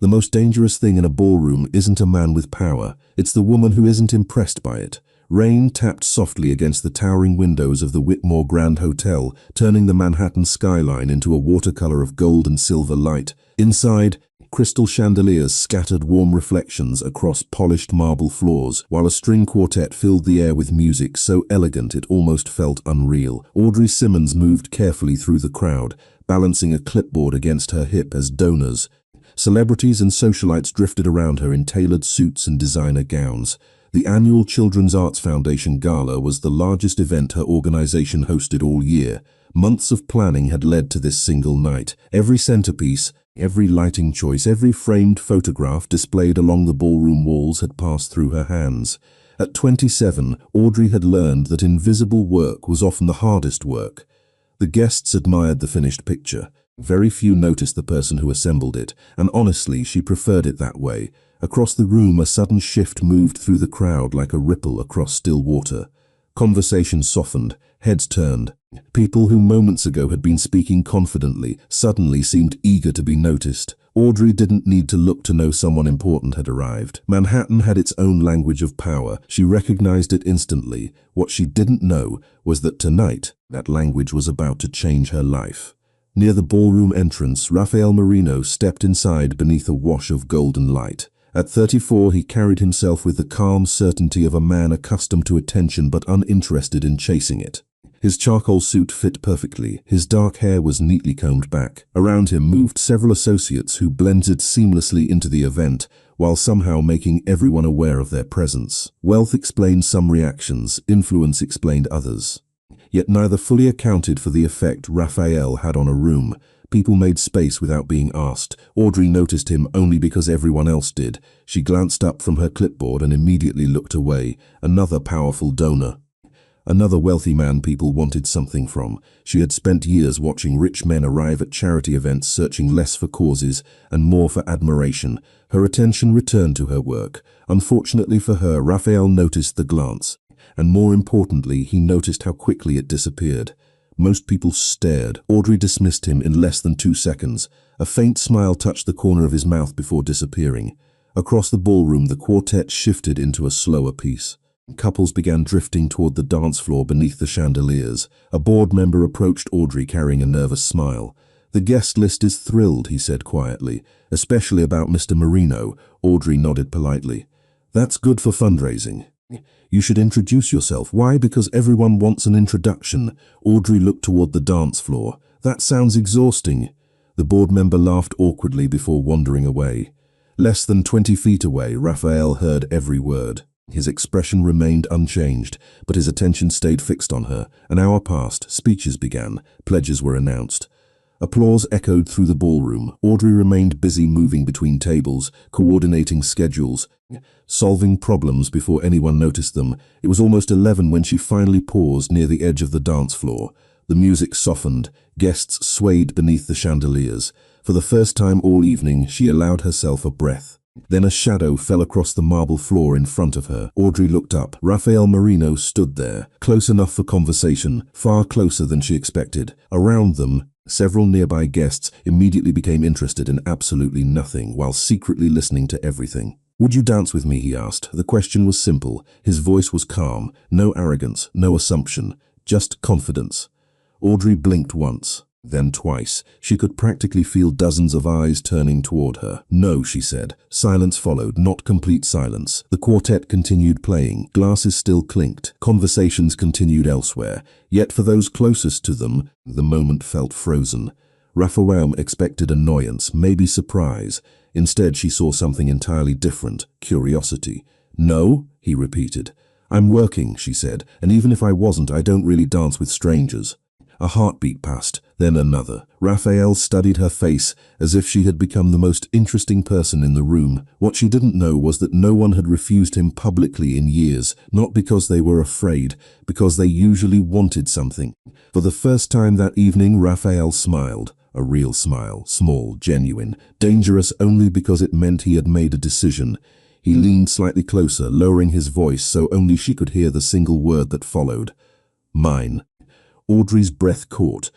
The most dangerous thing in a ballroom isn't a man with power, it's the woman who isn't impressed by it. Rain tapped softly against the towering windows of the Whitmore Grand Hotel, turning the Manhattan skyline into a watercolor of gold and silver light. Inside, crystal chandeliers scattered warm reflections across polished marble floors, while a string quartet filled the air with music so elegant it almost felt unreal. Audrey Simmons moved carefully through the crowd, balancing a clipboard against her hip as donors. Celebrities and socialites drifted around her in tailored suits and designer gowns. The annual Children's Arts Foundation Gala was the largest event her organization hosted all year. Months of planning had led to this single night. Every centerpiece, every lighting choice, every framed photograph displayed along the ballroom walls had passed through her hands. At 27, Audrey had learned that invisible work was often the hardest work. The guests admired the finished picture. Very few noticed the person who assembled it, and honestly, she preferred it that way. Across the room, a sudden shift moved through the crowd like a ripple across still water. Conversation softened, heads turned. People who moments ago had been speaking confidently suddenly seemed eager to be noticed. Audrey didn't need to look to know someone important had arrived. Manhattan had its own language of power. She recognized it instantly. What she didn't know was that tonight, that language was about to change her life. Near the ballroom entrance, Rafael Marino stepped inside beneath a wash of golden light. At 34, he carried himself with the calm certainty of a man accustomed to attention but uninterested in chasing it. His charcoal suit fit perfectly. His dark hair was neatly combed back. Around him moved several associates who blended seamlessly into the event, while somehow making everyone aware of their presence. Wealth explained some reactions, influence explained others. Yet neither fully accounted for the effect Raphael had on a room. People made space without being asked. Audrey noticed him only because everyone else did. She glanced up from her clipboard and immediately looked away. Another powerful donor. Another wealthy man people wanted something from. She had spent years watching rich men arrive at charity events searching less for causes and more for admiration. Her attention returned to her work. Unfortunately for her, Raphael noticed the glance. And more importantly, he noticed how quickly it disappeared. Most people stared. Audrey dismissed him in less than 2 seconds. A faint smile touched the corner of his mouth before disappearing. Across the ballroom, the quartet shifted into a slower piece. Couples began drifting toward the dance floor beneath the chandeliers. A board member approached Audrey carrying a nervous smile. "The guest list is thrilled," he said quietly. "Especially about Mr. Marino." Audrey nodded politely. "That's good for fundraising. You should introduce yourself." "Why? Because everyone wants an introduction." Audrey looked toward the dance floor. "That sounds exhausting." The board member laughed awkwardly before wandering away. Less than 20 feet away, Raphael heard every word. His expression remained unchanged, but his attention stayed fixed on her. An hour passed, speeches began, pledges were announced. Applause echoed through the ballroom. Audrey remained busy moving between tables, coordinating schedules, solving problems before anyone noticed them. It was almost 11 when she finally paused near the edge of the dance floor. The music softened, guests swayed beneath the chandeliers. For the first time all evening, she allowed herself a breath. Then a shadow fell across the marble floor in front of her. Audrey looked up. Rafael Marino stood there, close enough for conversation, far closer than she expected. Around them, several nearby guests immediately became interested in absolutely nothing, while secretly listening to everything. "Would you dance with me?" he asked. The question was simple. His voice was calm. No arrogance, no assumption, just confidence. Audrey blinked once, then twice. She could practically feel dozens of eyes turning toward her. "No," she said. Silence followed, not complete silence. The quartet continued playing. Glasses still clinked. Conversations continued elsewhere. Yet for those closest to them, the moment felt frozen. Raphael expected annoyance, maybe surprise. Instead, she saw something entirely different, curiosity. "No," he repeated. "I'm working," she said, "and even if I wasn't, I don't really dance with strangers." A heartbeat passed, then another. Raphael studied her face as if she had become the most interesting person in the room. What she didn't know was that no one had refused him publicly in years, not because they were afraid, because they usually wanted something. For the first time that evening, Raphael smiled. A real smile, small, genuine, dangerous only because it meant he had made a decision. He leaned slightly closer, lowering his voice so only she could hear the single word that followed. "Mine." Audrey's breath caught.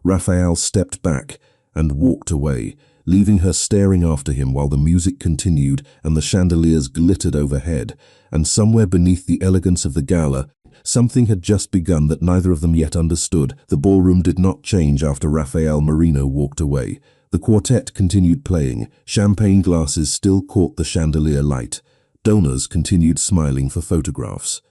Raphael stepped back and walked away. leaving her staring after him while the music continued and the chandeliers glittered overhead. And somewhere beneath the elegance of the gala, something had just begun that neither of them yet understood. The ballroom did not change after Rafael Marino walked away. The quartet continued playing. Champagne glasses still caught the chandelier light. Donors continued smiling for photographs.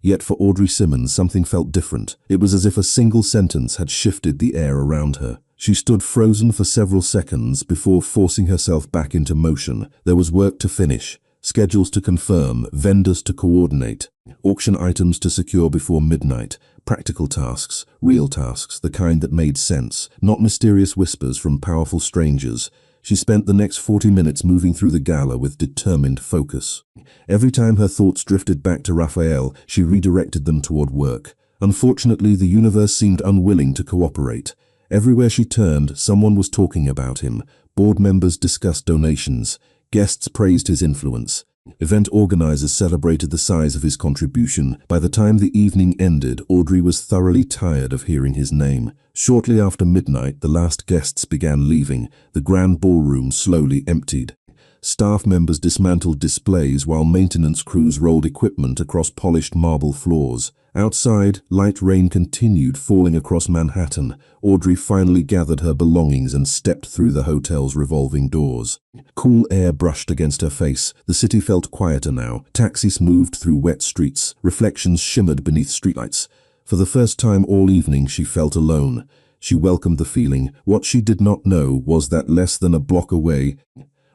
Yet for Audrey Simmons, something felt different. It was as if a single sentence had shifted the air around her. She stood frozen for several seconds before forcing herself back into motion. There was work to finish, schedules to confirm, vendors to coordinate, auction items to secure before midnight, practical tasks, real tasks, the kind that made sense, not mysterious whispers from powerful strangers. She spent the next 40 minutes moving through the gala with determined focus. Every time her thoughts drifted back to Rafael, she redirected them toward work. Unfortunately, the universe seemed unwilling to cooperate. Everywhere she turned, someone was talking about him. Board members discussed donations. Guests praised his influence. Event organizers celebrated the size of his contribution. By the time the evening ended, Audrey was thoroughly tired of hearing his name. Shortly after midnight, the last guests began leaving. The grand ballroom slowly emptied. Staff members dismantled displays while maintenance crews rolled equipment across polished marble floors. Outside, light rain continued falling across Manhattan. Audrey finally gathered her belongings and stepped through the hotel's revolving doors. Cool air brushed against her face. The city felt quieter now. Taxis moved through wet streets. Reflections shimmered beneath streetlights. For the first time all evening, she felt alone. She welcomed the feeling. What she did not know was that less than a block away,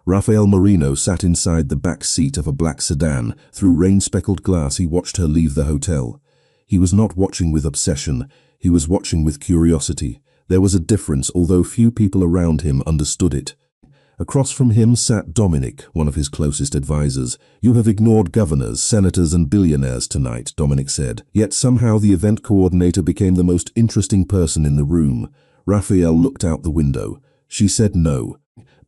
Rafael Marino sat inside the back seat of a black sedan. Through rain-speckled glass, he watched her leave the hotel. He was not watching with obsession. He was watching with curiosity. There was a difference, although few people around him understood it. Across from him sat Dominic, one of his closest advisors. "You have ignored governors, senators, and billionaires tonight," Dominic said. Yet somehow the event coordinator became the most interesting person in the room. Raphael looked out the window. She said no.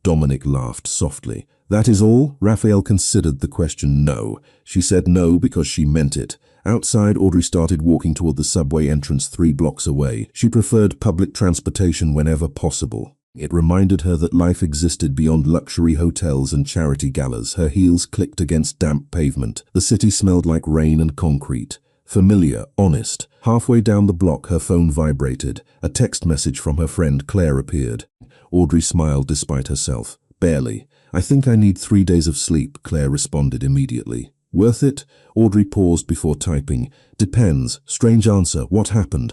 Dominic laughed softly. "That is all?" Raphael considered the question. "No." She said no because she meant it. Outside, Audrey started walking toward the subway entrance 3 blocks away. She preferred public transportation whenever possible. It reminded her that life existed beyond luxury hotels and charity galas. Her heels clicked against damp pavement. The city smelled like rain and concrete. Familiar, honest. Halfway down the block, her phone vibrated. A text message from her friend Claire appeared. Audrey smiled despite herself. "Barely. I think I need 3 days of sleep," Claire responded immediately. "Worth it?" Audrey paused before typing. "Depends. Strange answer. What happened?"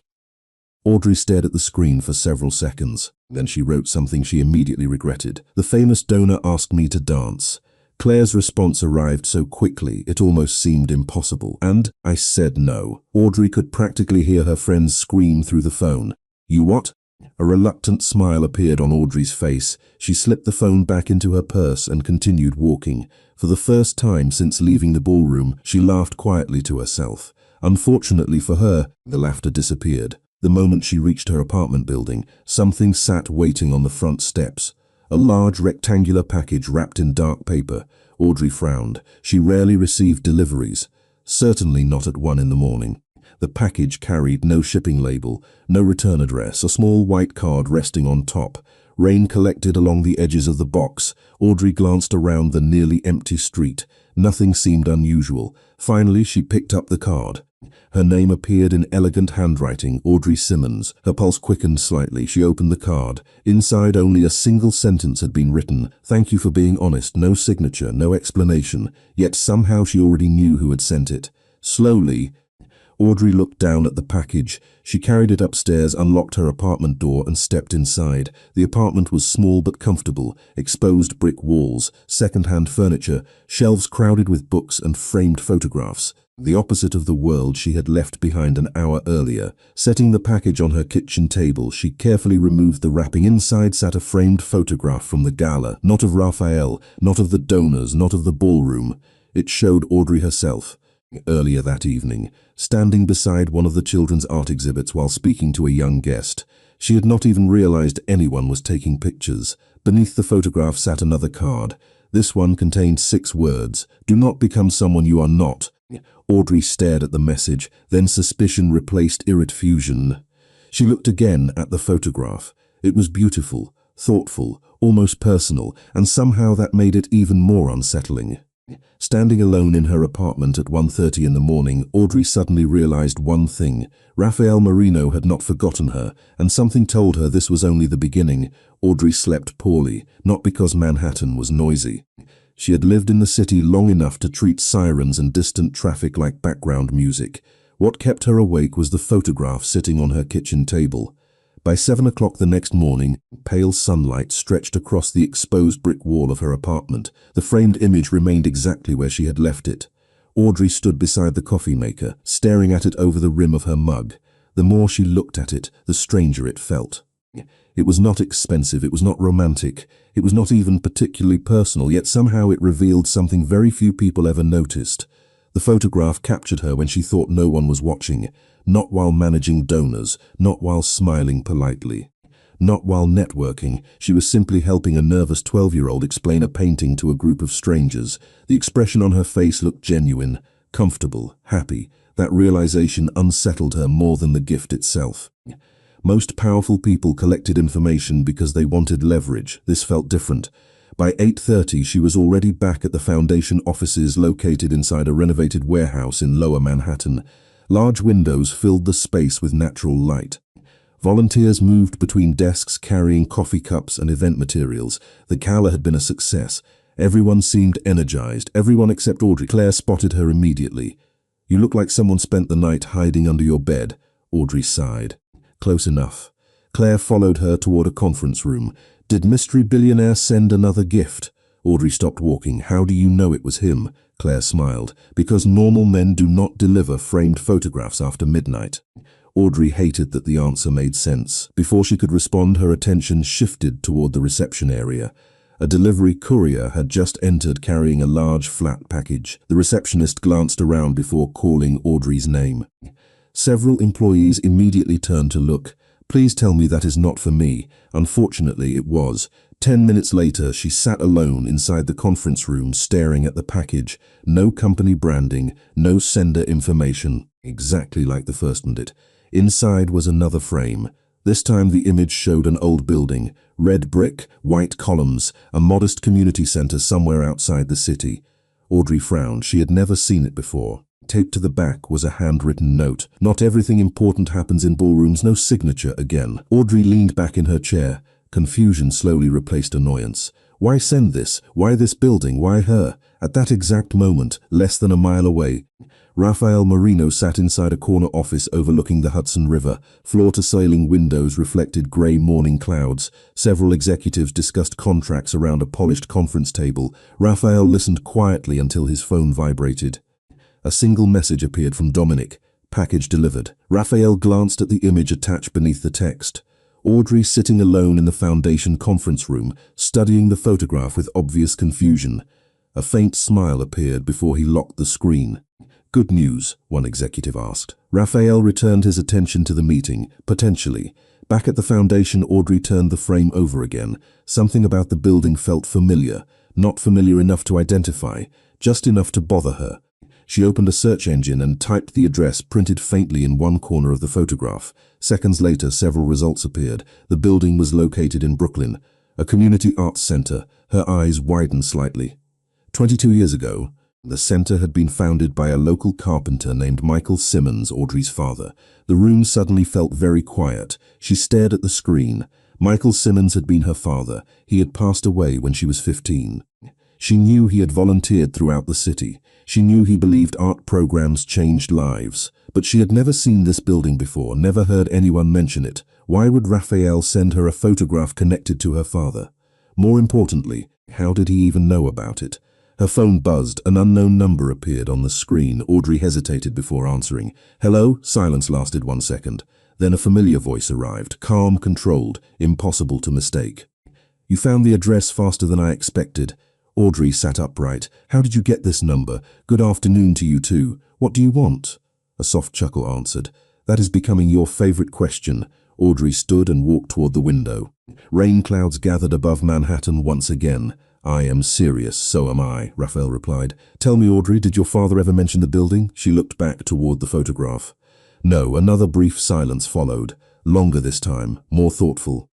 Audrey stared at the screen for several seconds. Then she wrote something she immediately regretted. "The famous donor asked me to dance." Claire's response arrived so quickly it almost seemed impossible. "And I said no." Audrey could practically hear her friends scream through the phone. "You what?" A reluctant smile appeared on Audrey's face. She slipped the phone back into her purse and continued walking. For the first time since leaving the ballroom, she laughed quietly to herself. Unfortunately for her, the laughter disappeared. The moment she reached her apartment building, something sat waiting on the front steps. A large rectangular package wrapped in dark paper. Audrey frowned. She rarely received deliveries. Certainly not at 1 in the morning. The package carried no shipping label, no return address, a small white card resting on top. Rain collected along the edges of the box. Audrey glanced around the nearly empty street. Nothing seemed unusual. Finally, she picked up the card. Her name appeared in elegant handwriting, Audrey Simmons. Her pulse quickened slightly. She opened the card. Inside, only a single sentence had been written. "Thank you for being honest." No signature, no explanation. Yet somehow she already knew who had sent it. Slowly, Audrey looked down at the package. She carried it upstairs, unlocked her apartment door, and stepped inside. The apartment was small but comfortable. Exposed brick walls, second-hand furniture, shelves crowded with books and framed photographs. The opposite of the world she had left behind an hour earlier. Setting the package on her kitchen table, she carefully removed the wrapping. Inside sat a framed photograph from the gala. Not of Raphael, not of the donors, not of the ballroom. It showed Audrey herself. Earlier that evening, standing beside one of the children's art exhibits while speaking to a young guest. She had not even realized anyone was taking pictures. Beneath the photograph sat another card. This one contained 6 words. "Do not become someone you are not." Audrey stared at the message, then suspicion replaced irritfusion. She looked again at the photograph. It was beautiful, thoughtful, almost personal, and somehow that made it even more unsettling. Standing alone in her apartment at 1:30 in the morning, Audrey suddenly realized one thing. Rafael Marino had not forgotten her, and something told her this was only the beginning. Audrey slept poorly, not because Manhattan was noisy. She had lived in the city long enough to treat sirens and distant traffic like background music. What kept her awake was the photograph sitting on her kitchen table. By 7 o'clock the next morning, pale sunlight stretched across the exposed brick wall of her apartment. The framed image remained exactly where she had left it. Audrey stood beside the coffee maker, staring at it over the rim of her mug. The more she looked at it, the stranger it felt. It was not expensive, it was not romantic, it was not even particularly personal, yet somehow it revealed something very few people ever noticed. The photograph captured her when she thought no one was watching. Not while managing donors, not while smiling politely. Not while networking, she was simply helping a nervous 12-year-old explain a painting to a group of strangers. The expression on her face looked genuine, comfortable, happy. That realization unsettled her more than the gift itself. Most powerful people collected information because they wanted leverage. This felt different. By 8:30, she was already back at the Foundation offices located inside a renovated warehouse in Lower Manhattan. Large windows filled the space with natural light. Volunteers moved between desks carrying coffee cups and event materials. The Gala had been a success. Everyone seemed energized, everyone except Audrey. Claire spotted her immediately. "You look like someone spent the night hiding under your bed," Audrey sighed. "Close enough." Claire followed her toward a conference room. "Did mystery billionaire send another gift?" Audrey stopped walking. "How do you know it was him?" Claire smiled. "Because normal men do not deliver framed photographs after midnight." Audrey hated that the answer made sense. Before she could respond, her attention shifted toward the reception area. A delivery courier had just entered carrying a large flat package. The receptionist glanced around before calling Audrey's name. Several employees immediately turned to look. "Please tell me that is not for me." Unfortunately, it was. 10 minutes later, she sat alone inside the conference room staring at the package. No company branding, no sender information, exactly like the first one did. Inside was another frame. This time the image showed an old building, red brick, white columns, a modest community center somewhere outside the city. Audrey frowned. She had never seen it before. Taped to the back was a handwritten note. "Not everything important happens in ballrooms, no signature again." Audrey leaned back in her chair. Confusion slowly replaced annoyance. Why send this? Why this building? Why her? At that exact moment, less than a mile away, Rafael Marino sat inside a corner office overlooking the Hudson River. Floor-to-ceiling windows reflected gray morning clouds. Several executives discussed contracts around a polished conference table. Rafael listened quietly until his phone vibrated. A single message appeared from Dominic. "Package delivered." Rafael glanced at the image attached beneath the text. Audrey sitting alone in the Foundation conference room, studying the photograph with obvious confusion. A faint smile appeared before he locked the screen. "Good news?" one executive asked. Rafael returned his attention to the meeting. "Potentially." Back at the Foundation, Audrey turned the frame over again. Something about the building felt familiar. Not familiar enough to identify, just enough to bother her. She opened a search engine and typed the address printed faintly in one corner of the photograph. Seconds later, several results appeared. The building was located in Brooklyn, a community arts center. Her eyes widened slightly. 22 years ago, the center had been founded by a local carpenter named Michael Simmons, Audrey's father. The room suddenly felt very quiet. She stared at the screen. Michael Simmons had been her father. He had passed away when she was 15. She knew he had volunteered throughout the city. She knew he believed art programs changed lives. But she had never seen this building before, never heard anyone mention it. Why would Rafael send her a photograph connected to her father? More importantly, how did he even know about it? Her phone buzzed. An unknown number appeared on the screen. Audrey hesitated before answering. "Hello?" Silence lasted 1 second. Then a familiar voice arrived, calm, controlled, impossible to mistake. "You found the address faster than I expected." Audrey sat upright. "How did you get this number? Good afternoon to you too. What do you want?" A soft chuckle answered. "That is becoming your favorite question." Audrey stood and walked toward the window. Rain clouds gathered above Manhattan once again. "I am serious, so am I," Raphael replied. "Tell me, Audrey, did your father ever mention the building?" She looked back toward the photograph. No, another brief silence followed. Longer this time, more thoughtful.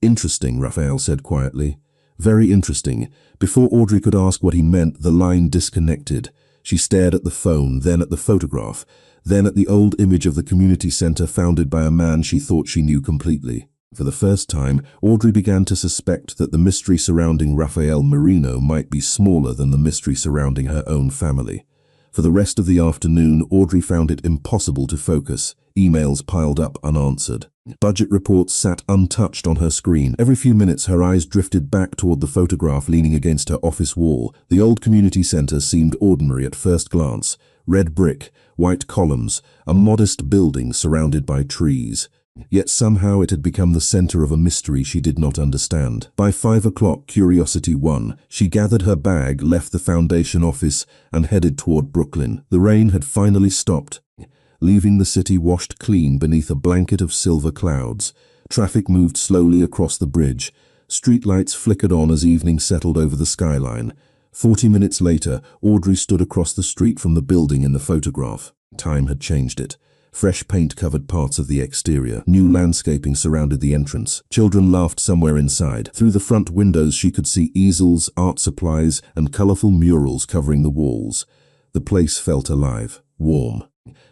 Interesting, Raphael said quietly. Very interesting. Before Audrey could ask what he meant, the line disconnected. She stared at the phone, then at the photograph, then at the old image of the community center founded by a man she thought she knew completely. For the first time, Audrey began to suspect that the mystery surrounding Rafael Marino might be smaller than the mystery surrounding her own family. For the rest of the afternoon, Audrey found it impossible to focus. Emails piled up unanswered. Budget reports sat untouched on her screen. Every few minutes, her eyes drifted back toward the photograph leaning against her office wall. The old community center seemed ordinary at first glance. Red brick, white columns, a modest building surrounded by trees. Yet somehow it had become the center of a mystery she did not understand. By 5 o'clock, curiosity won. She gathered her bag, left the foundation office, and headed toward Brooklyn. The rain had finally stopped, leaving the city washed clean beneath a blanket of silver clouds. Traffic moved slowly across the bridge. Streetlights flickered on as evening settled over the skyline. 40 minutes later, Audrey stood across the street from the building in the photograph. Time had changed it. Fresh paint covered parts of the exterior. New landscaping surrounded the entrance. Children laughed somewhere inside. Through the front windows she could see easels, art supplies, and colorful murals covering the walls. The place felt alive, warm,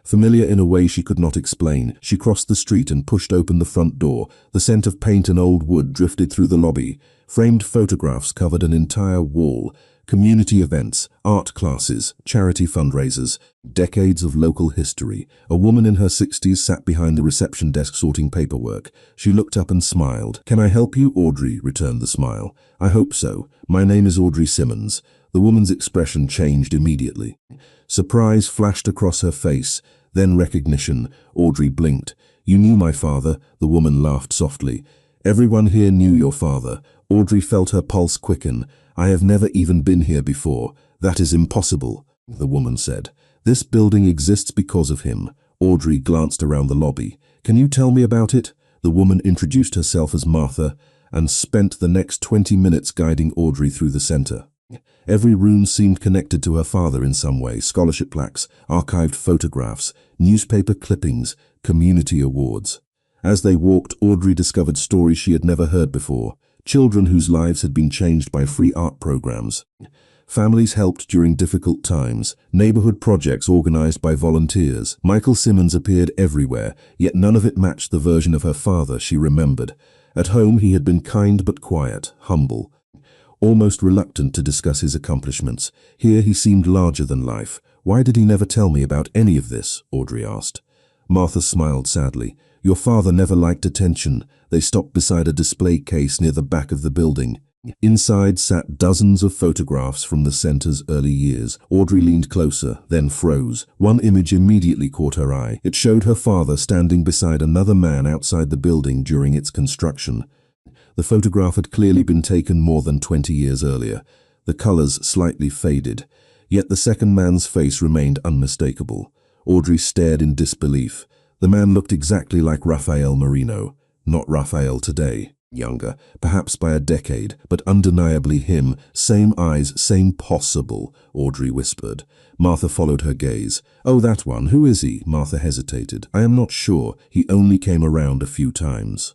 familiar in a way she could not explain. She crossed the street and pushed open the front door. The scent of paint and old wood drifted through the lobby. Framed photographs covered an entire wall. Community events, art classes, charity fundraisers, decades of local history. A woman in her 60s sat behind the reception desk sorting paperwork. She looked up and smiled. "Can I help you?" Audrey returned the smile. "I hope so. My name is Audrey Simmons." The woman's expression changed immediately. Surprise flashed across her face, then recognition. Audrey blinked. "You knew my father?" The woman laughed softly. "Everyone here knew your father." Audrey felt her pulse quicken. "I have never even been here before." "That is impossible," the woman said. "This building exists because of him." Audrey glanced around the lobby. "Can you tell me about it?" The woman introduced herself as Martha and spent the next 20 minutes guiding Audrey through the center. Every room seemed connected to her father in some way. Scholarship plaques, archived photographs, newspaper clippings, community awards. As they walked, Audrey discovered stories she had never heard before. Children whose lives had been changed by free art programs. Families helped during difficult times. Neighborhood projects organized by volunteers. Michael Simmons appeared everywhere, yet none of it matched the version of her father she remembered. At home he had been kind but quiet, humble, almost reluctant to discuss his accomplishments. Here he seemed larger than life. "Why did he never tell me about any of this?" Audrey asked. Martha smiled sadly. "Your father never liked attention." They stopped beside a display case near the back of the building. Inside sat dozens of photographs from the center's early years. Audrey leaned closer, then froze. One image immediately caught her eye. It showed her father standing beside another man outside the building during its construction. The photograph had clearly been taken more than 20 years earlier. The colors slightly faded, yet the second man's face remained unmistakable. Audrey stared in disbelief. The man looked exactly like Rafael Marino. Not Rafael today. Younger, perhaps by a decade, but undeniably him. Same eyes, same possible, Audrey whispered. Martha followed her gaze. "Oh, that one. Who is he?" Martha hesitated. "I am not sure. He only came around a few times."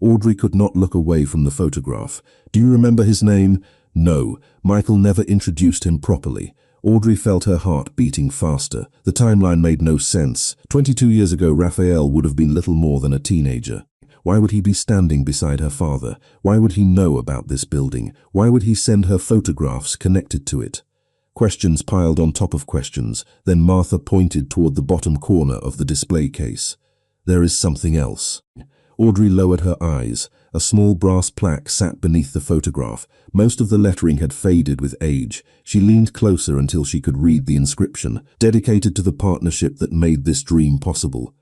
Audrey could not look away from the photograph. "Do you remember his name?" "No. Michael never introduced him properly." Audrey felt her heart beating faster. The timeline made no sense. 22 years ago, Raphael would have been little more than a teenager. Why would he be standing beside her father? Why would he know about this building? Why would he send her photographs connected to it? Questions piled on top of questions. Then Martha pointed toward the bottom corner of the display case. "There is something else." Audrey lowered her eyes. A small brass plaque sat beneath the photograph. Most of the lettering had faded with age. She leaned closer until she could read the inscription. "Dedicated to the partnership that made this dream possible.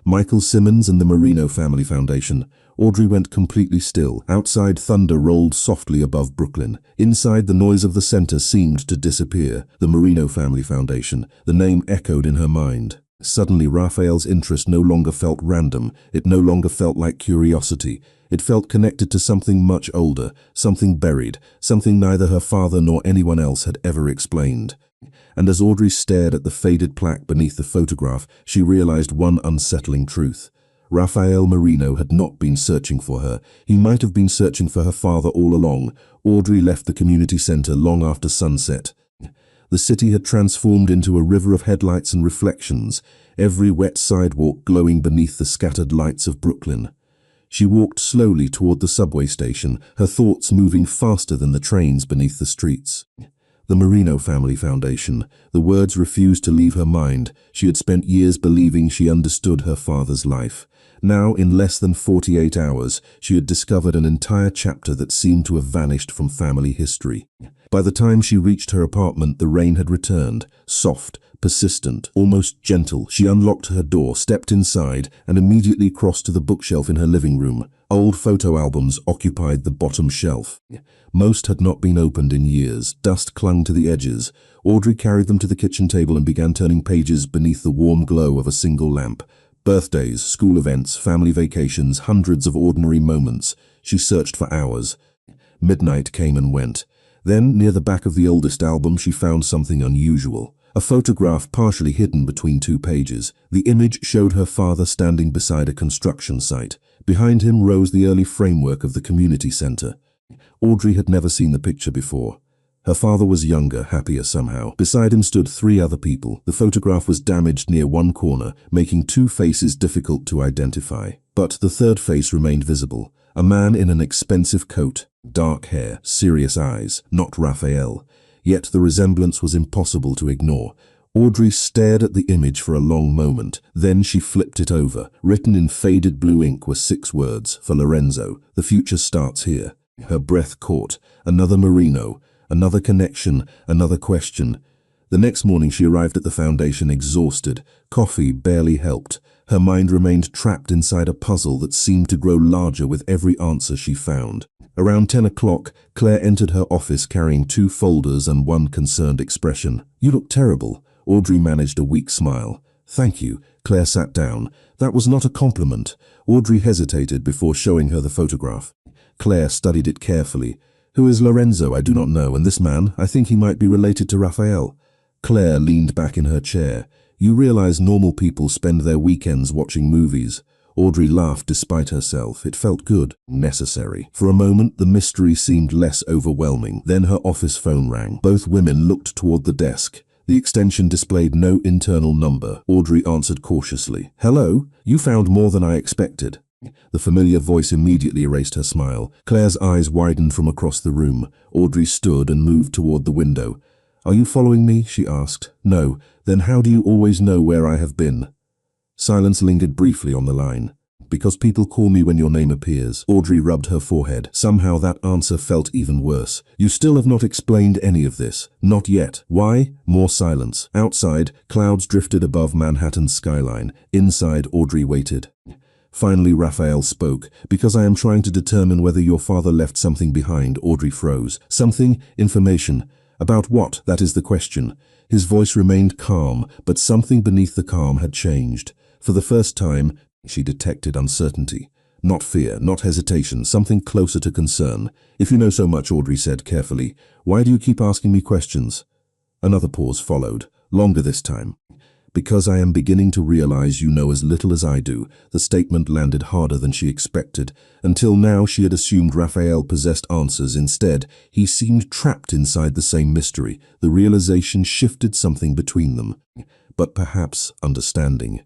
Michael Simmons and the Marino Family Foundation." Audrey went completely still. Outside, thunder rolled softly above Brooklyn. Inside, the noise of the center seemed to disappear. The Marino Family Foundation. The name echoed in her mind. Suddenly, Raphael's interest no longer felt random. It no longer felt like curiosity. It felt connected to something much older, something buried, something neither her father nor anyone else had ever explained. And as Audrey stared at the faded plaque beneath the photograph, she realized one unsettling truth. Rafael Marino had not been searching for her. He might have been searching for her father all along. Audrey left the community center long after sunset. The city had transformed into a river of headlights and reflections, every wet sidewalk glowing beneath the scattered lights of Brooklyn. She walked slowly toward the subway station, her thoughts moving faster than the trains beneath the streets. The Marino Family Foundation. The words refused to leave her mind. She had spent years believing she understood her father's life. Now, in less than 48 hours, she had discovered an entire chapter that seemed to have vanished from family history. By the time she reached her apartment, the rain had returned, soft, persistent, almost gentle. She unlocked her door, stepped inside, and immediately crossed to the bookshelf in her living room. Old photo albums occupied the bottom shelf. Most had not been opened in years. Dust clung to the edges. Audrey carried them to the kitchen table and began turning pages beneath the warm glow of a single lamp. Birthdays, school events, family vacations, hundreds of ordinary moments. She searched for hours. Midnight came and went. Then, near the back of the oldest album, she found something unusual. A photograph partially hidden between two pages. The image showed her father standing beside a construction site. Behind him rose the early framework of the community center. Audrey had never seen the picture before. Her father was younger, happier somehow. Beside him stood three other people. The photograph was damaged near one corner, making two faces difficult to identify. But the third face remained visible. A man in an expensive coat, dark hair, serious eyes, not Raphael. Yet the resemblance was impossible to ignore. Audrey stared at the image for a long moment. Then she flipped it over. Written in faded blue ink were 6 words, for Lorenzo. The future starts here. Her breath caught. Another Marino. Another connection, another question. The next morning she arrived at the foundation exhausted. Coffee barely helped. Her mind remained trapped inside a puzzle that seemed to grow larger with every answer she found. Around 10 o'clock, Claire entered her office carrying 2 folders and one concerned expression. "You look terrible." Audrey managed a weak smile. "Thank you." Claire sat down. That was not a compliment. Audrey hesitated before showing her the photograph. Claire studied it carefully. "Who is Lorenzo? I do not know. And this man, I think he might be related to Raphael." Claire leaned back in her chair. "You realize normal people spend their weekends watching movies." Audrey laughed despite herself. It felt good, necessary. For a moment, the mystery seemed less overwhelming. Then her office phone rang. Both women looked toward the desk. The extension displayed no internal number. Audrey answered cautiously. "Hello? You found more than I expected." The familiar voice immediately erased her smile. Claire's eyes widened from across the room. Audrey stood and moved toward the window. "Are you following me?" she asked. "No. Then how do you always know where I have been?" Silence lingered briefly on the line. "Because people call me when your name appears." Audrey rubbed her forehead. Somehow that answer felt even worse. "You still have not explained any of this." "Not yet." "Why?" More silence. Outside, clouds drifted above Manhattan's skyline. Inside, Audrey waited. Finally, Raphael spoke. "Because I am trying to determine whether your father left something behind." Audrey froze. "Something? Information? About what? That is the question." His voice remained calm, but something beneath the calm had changed. For the first time, she detected uncertainty. Not fear, not hesitation, something closer to concern. "If you know so much," Audrey said carefully, "why do you keep asking me questions?" Another pause followed, longer this time. "Because I am beginning to realize you know as little as I do." The statement landed harder than she expected. Until now, she had assumed Raphael possessed answers. Instead, he seemed trapped inside the same mystery. The realization shifted something between them. But perhaps understanding.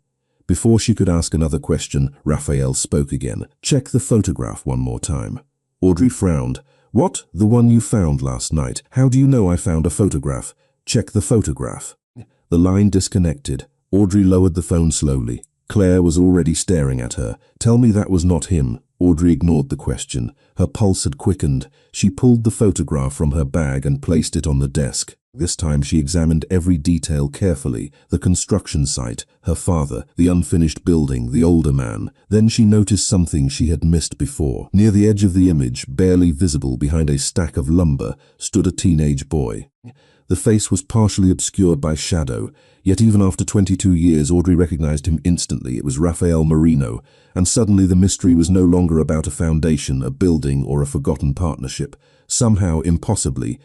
Before she could ask another question, Raphael spoke again. "Check the photograph one more time." Audrey frowned. "What? The one you found last night? How do you know I found a photograph?" "Check the photograph." The line disconnected. Audrey lowered the phone slowly. Claire was already staring at her. "Tell me that was not him." Audrey ignored the question. Her pulse had quickened. She pulled the photograph from her bag and placed it on the desk. This time she examined every detail carefully. The construction site, her father, the unfinished building, the older man. Then she noticed something she had missed before. Near the edge of the image, barely visible behind a stack of lumber, stood a teenage boy. The face was partially obscured by shadow, yet even after 22 years, Audrey recognized him instantly. It was Rafael Marino, and suddenly the mystery was no longer about a foundation, a building, or a forgotten partnership. Somehow, impossibly,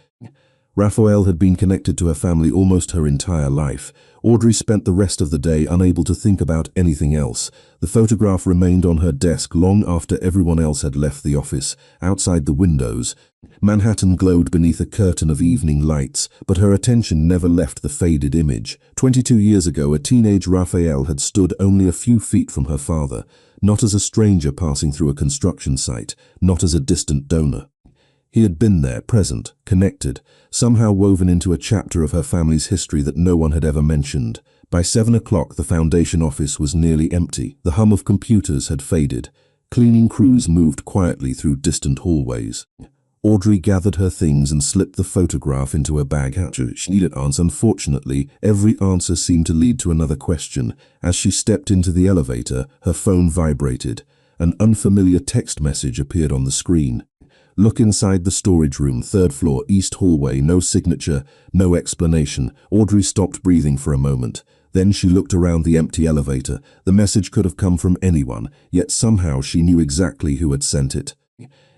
Raphael had been connected to her family almost her entire life. Audrey spent the rest of the day unable to think about anything else. The photograph remained on her desk long after everyone else had left the office. Outside the windows, Manhattan glowed beneath a curtain of evening lights, but her attention never left the faded image. 22 years ago, a teenage Raphael had stood only a few feet from her father, not as a stranger passing through a construction site, not as a distant donor. He had been there, present, connected, somehow woven into a chapter of her family's history that no one had ever mentioned. By 7 o'clock, the foundation office was nearly empty. The hum of computers had faded. Cleaning crews moved quietly through distant hallways. Audrey gathered her things and slipped the photograph into her bag. She needed answers. Unfortunately, every answer seemed to lead to another question. As she stepped into the elevator, her phone vibrated. An unfamiliar text message appeared on the screen. Look inside the storage room, 3rd floor, east hallway, no signature, no explanation. Audrey stopped breathing for a moment. Then she looked around the empty elevator. The message could have come from anyone, yet somehow she knew exactly who had sent it.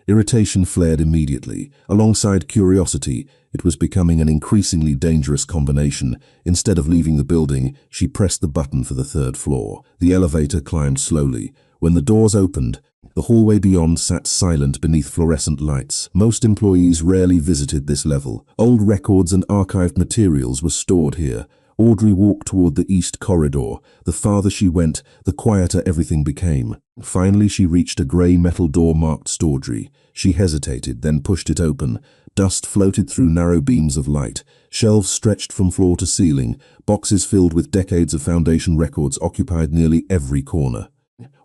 Irritation flared immediately. Alongside curiosity, it was becoming an increasingly dangerous combination. Instead of leaving the building, she pressed the button for the 3rd floor. The elevator climbed slowly. When the doors opened, the hallway beyond sat silent beneath fluorescent lights. Most employees rarely visited this level. Old records and archived materials were stored here. Audrey walked toward the east corridor. The farther she went, the quieter everything became. Finally, she reached a grey metal door marked Storage. She hesitated, then pushed it open. Dust floated through narrow beams of light. Shelves stretched from floor to ceiling. Boxes filled with decades of foundation records occupied nearly every corner.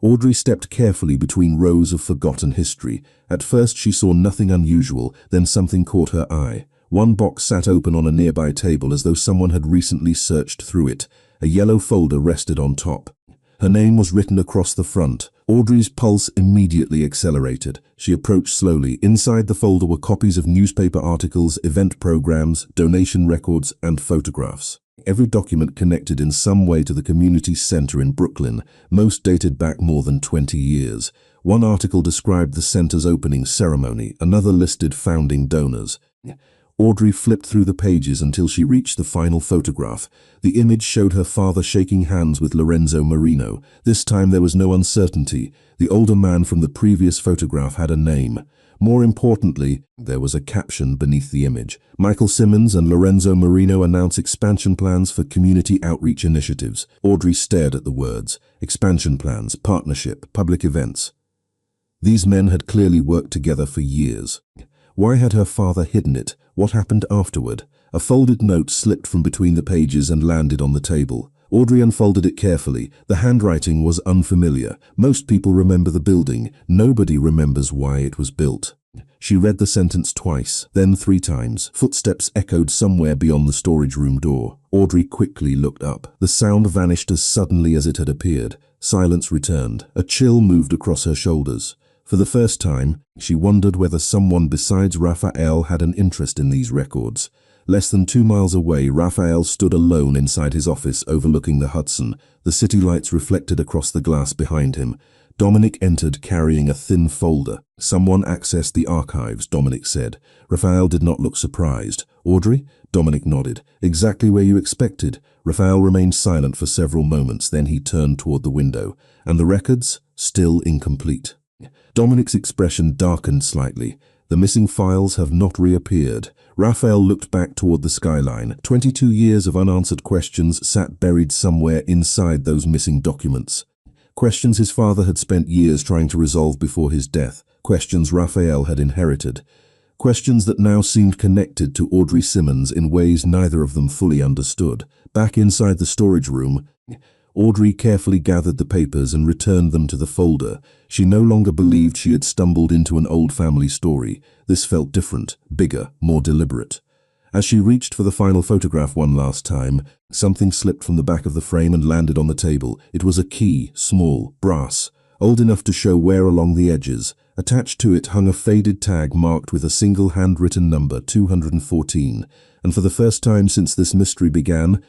Audrey stepped carefully between rows of forgotten history. At first she saw nothing unusual, then something caught her eye. One box sat open on a nearby table as though someone had recently searched through it. A yellow folder rested on top. Her name was written across the front. Audrey's pulse immediately accelerated. She approached slowly. Inside the folder were copies of newspaper articles, event programs, donation records, and photographs. Every document connected in some way to the community center in Brooklyn, most dated back more than 20 years. One article described the center's opening ceremony, another listed founding donors. Audrey flipped through the pages until she reached the final photograph. The image showed her father shaking hands with Lorenzo Marino. This time there was no uncertainty. The older man from the previous photograph had a name. More importantly, there was a caption beneath the image. Michael Simmons and Lorenzo Marino announce expansion plans for community outreach initiatives. Audrey stared at the words. Expansion plans, partnership, public events. These men had clearly worked together for years. Why had her father hidden it? What happened afterward? A folded note slipped from between the pages and landed on the table. Audrey unfolded it carefully. The handwriting was unfamiliar. Most people remember the building. Nobody remembers why it was built. She read the sentence twice, then 3 times. Footsteps echoed somewhere beyond the storage room door. Audrey quickly looked up. The sound vanished as suddenly as it had appeared. Silence returned. A chill moved across her shoulders. For the first time, she wondered whether someone besides Raphael had an interest in these records. Less than 2 miles away, Raphael stood alone inside his office overlooking the Hudson. The city lights reflected across the glass behind him. Dominic entered carrying a thin folder. Someone accessed the archives, Dominic said. Raphael did not look surprised. Audrey? Dominic nodded. Exactly where you expected. Raphael remained silent for several moments, then he turned toward the window. And the records? Still incomplete. Dominic's expression darkened slightly. The missing files have not reappeared. Raphael looked back toward the skyline. 22 years of unanswered questions sat buried somewhere inside those missing documents. Questions his father had spent years trying to resolve before his death. Questions Raphael had inherited. Questions that now seemed connected to Audrey Simmons in ways neither of them fully understood. Back inside the storage room, Audrey carefully gathered the papers and returned them to the folder. She no longer believed she had stumbled into an old family story. This felt different, bigger, more deliberate. As she reached for the final photograph one last time, something slipped from the back of the frame and landed on the table. It was a key, small, brass, old enough to show wear along the edges. Attached to it hung a faded tag marked with a single handwritten number, 214. And for the first time since this mystery began,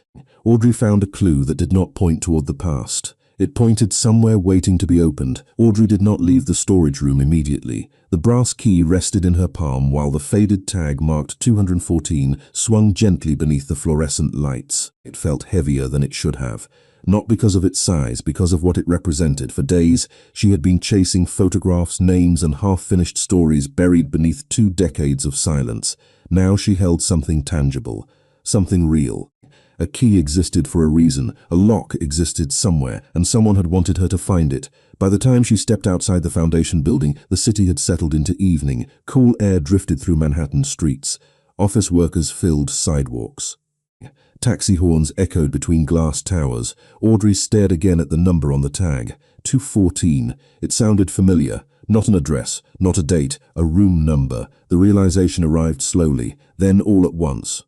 Audrey found a clue that did not point toward the past. It pointed somewhere waiting to be opened. Audrey did not leave the storage room immediately. The brass key rested in her palm while the faded tag marked 214 swung gently beneath the fluorescent lights. It felt heavier than it should have. Not because of its size, because of what it represented. For days, she had been chasing photographs, names, and half-finished stories buried beneath 2 decades of silence. Now she held something tangible, something real. A key existed for a reason, a lock existed somewhere, and someone had wanted her to find it. By the time she stepped outside the Foundation building, the city had settled into evening. Cool air drifted through Manhattan streets. Office workers filled sidewalks. Taxi horns echoed between glass towers. Audrey stared again at the number on the tag. 214. It sounded familiar. Not an address, not a date, a room number. The realization arrived slowly, then all at once.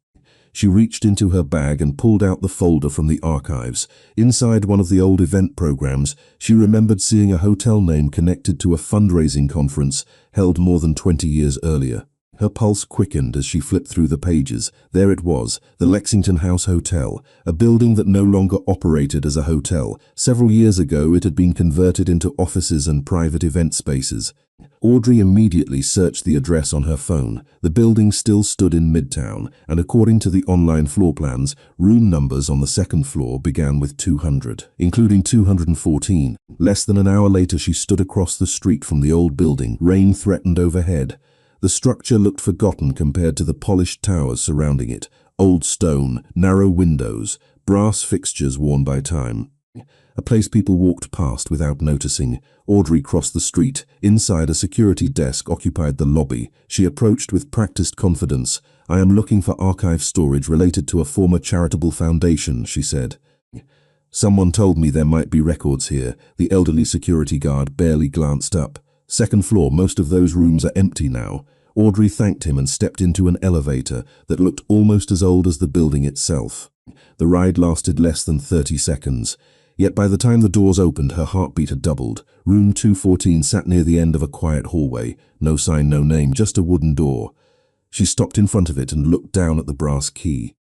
She reached into her bag and pulled out the folder from the archives. Inside one of the old event programs, she remembered seeing a hotel name connected to a fundraising conference held more than 20 years earlier. Her pulse quickened as she flipped through the pages. There it was, the Lexington House Hotel, a building that no longer operated as a hotel. Several years ago, it had been converted into offices and private event spaces. Audrey immediately searched the address on her phone. The building still stood in Midtown, and according to the online floor plans, room numbers on the second floor began with 200, including 214. Less than an hour later, she stood across the street from the old building. Rain threatened overhead. The structure looked forgotten compared to the polished towers surrounding it. Old stone, narrow windows, brass fixtures worn by time. A place people walked past without noticing. Audrey crossed the street. Inside, a security desk occupied the lobby. She approached with practiced confidence. "I am looking for archive storage related to a former charitable foundation," she said. "Someone told me there might be records here." The elderly security guard barely glanced up. "Second floor, most of those rooms are empty now." Audrey thanked him and stepped into an elevator that looked almost as old as the building itself. The ride lasted less than 30 seconds. Yet by the time the doors opened, her heartbeat had doubled. Room 214 sat near the end of a quiet hallway. No sign, no name, just a wooden door. She stopped in front of it and looked down at the brass key.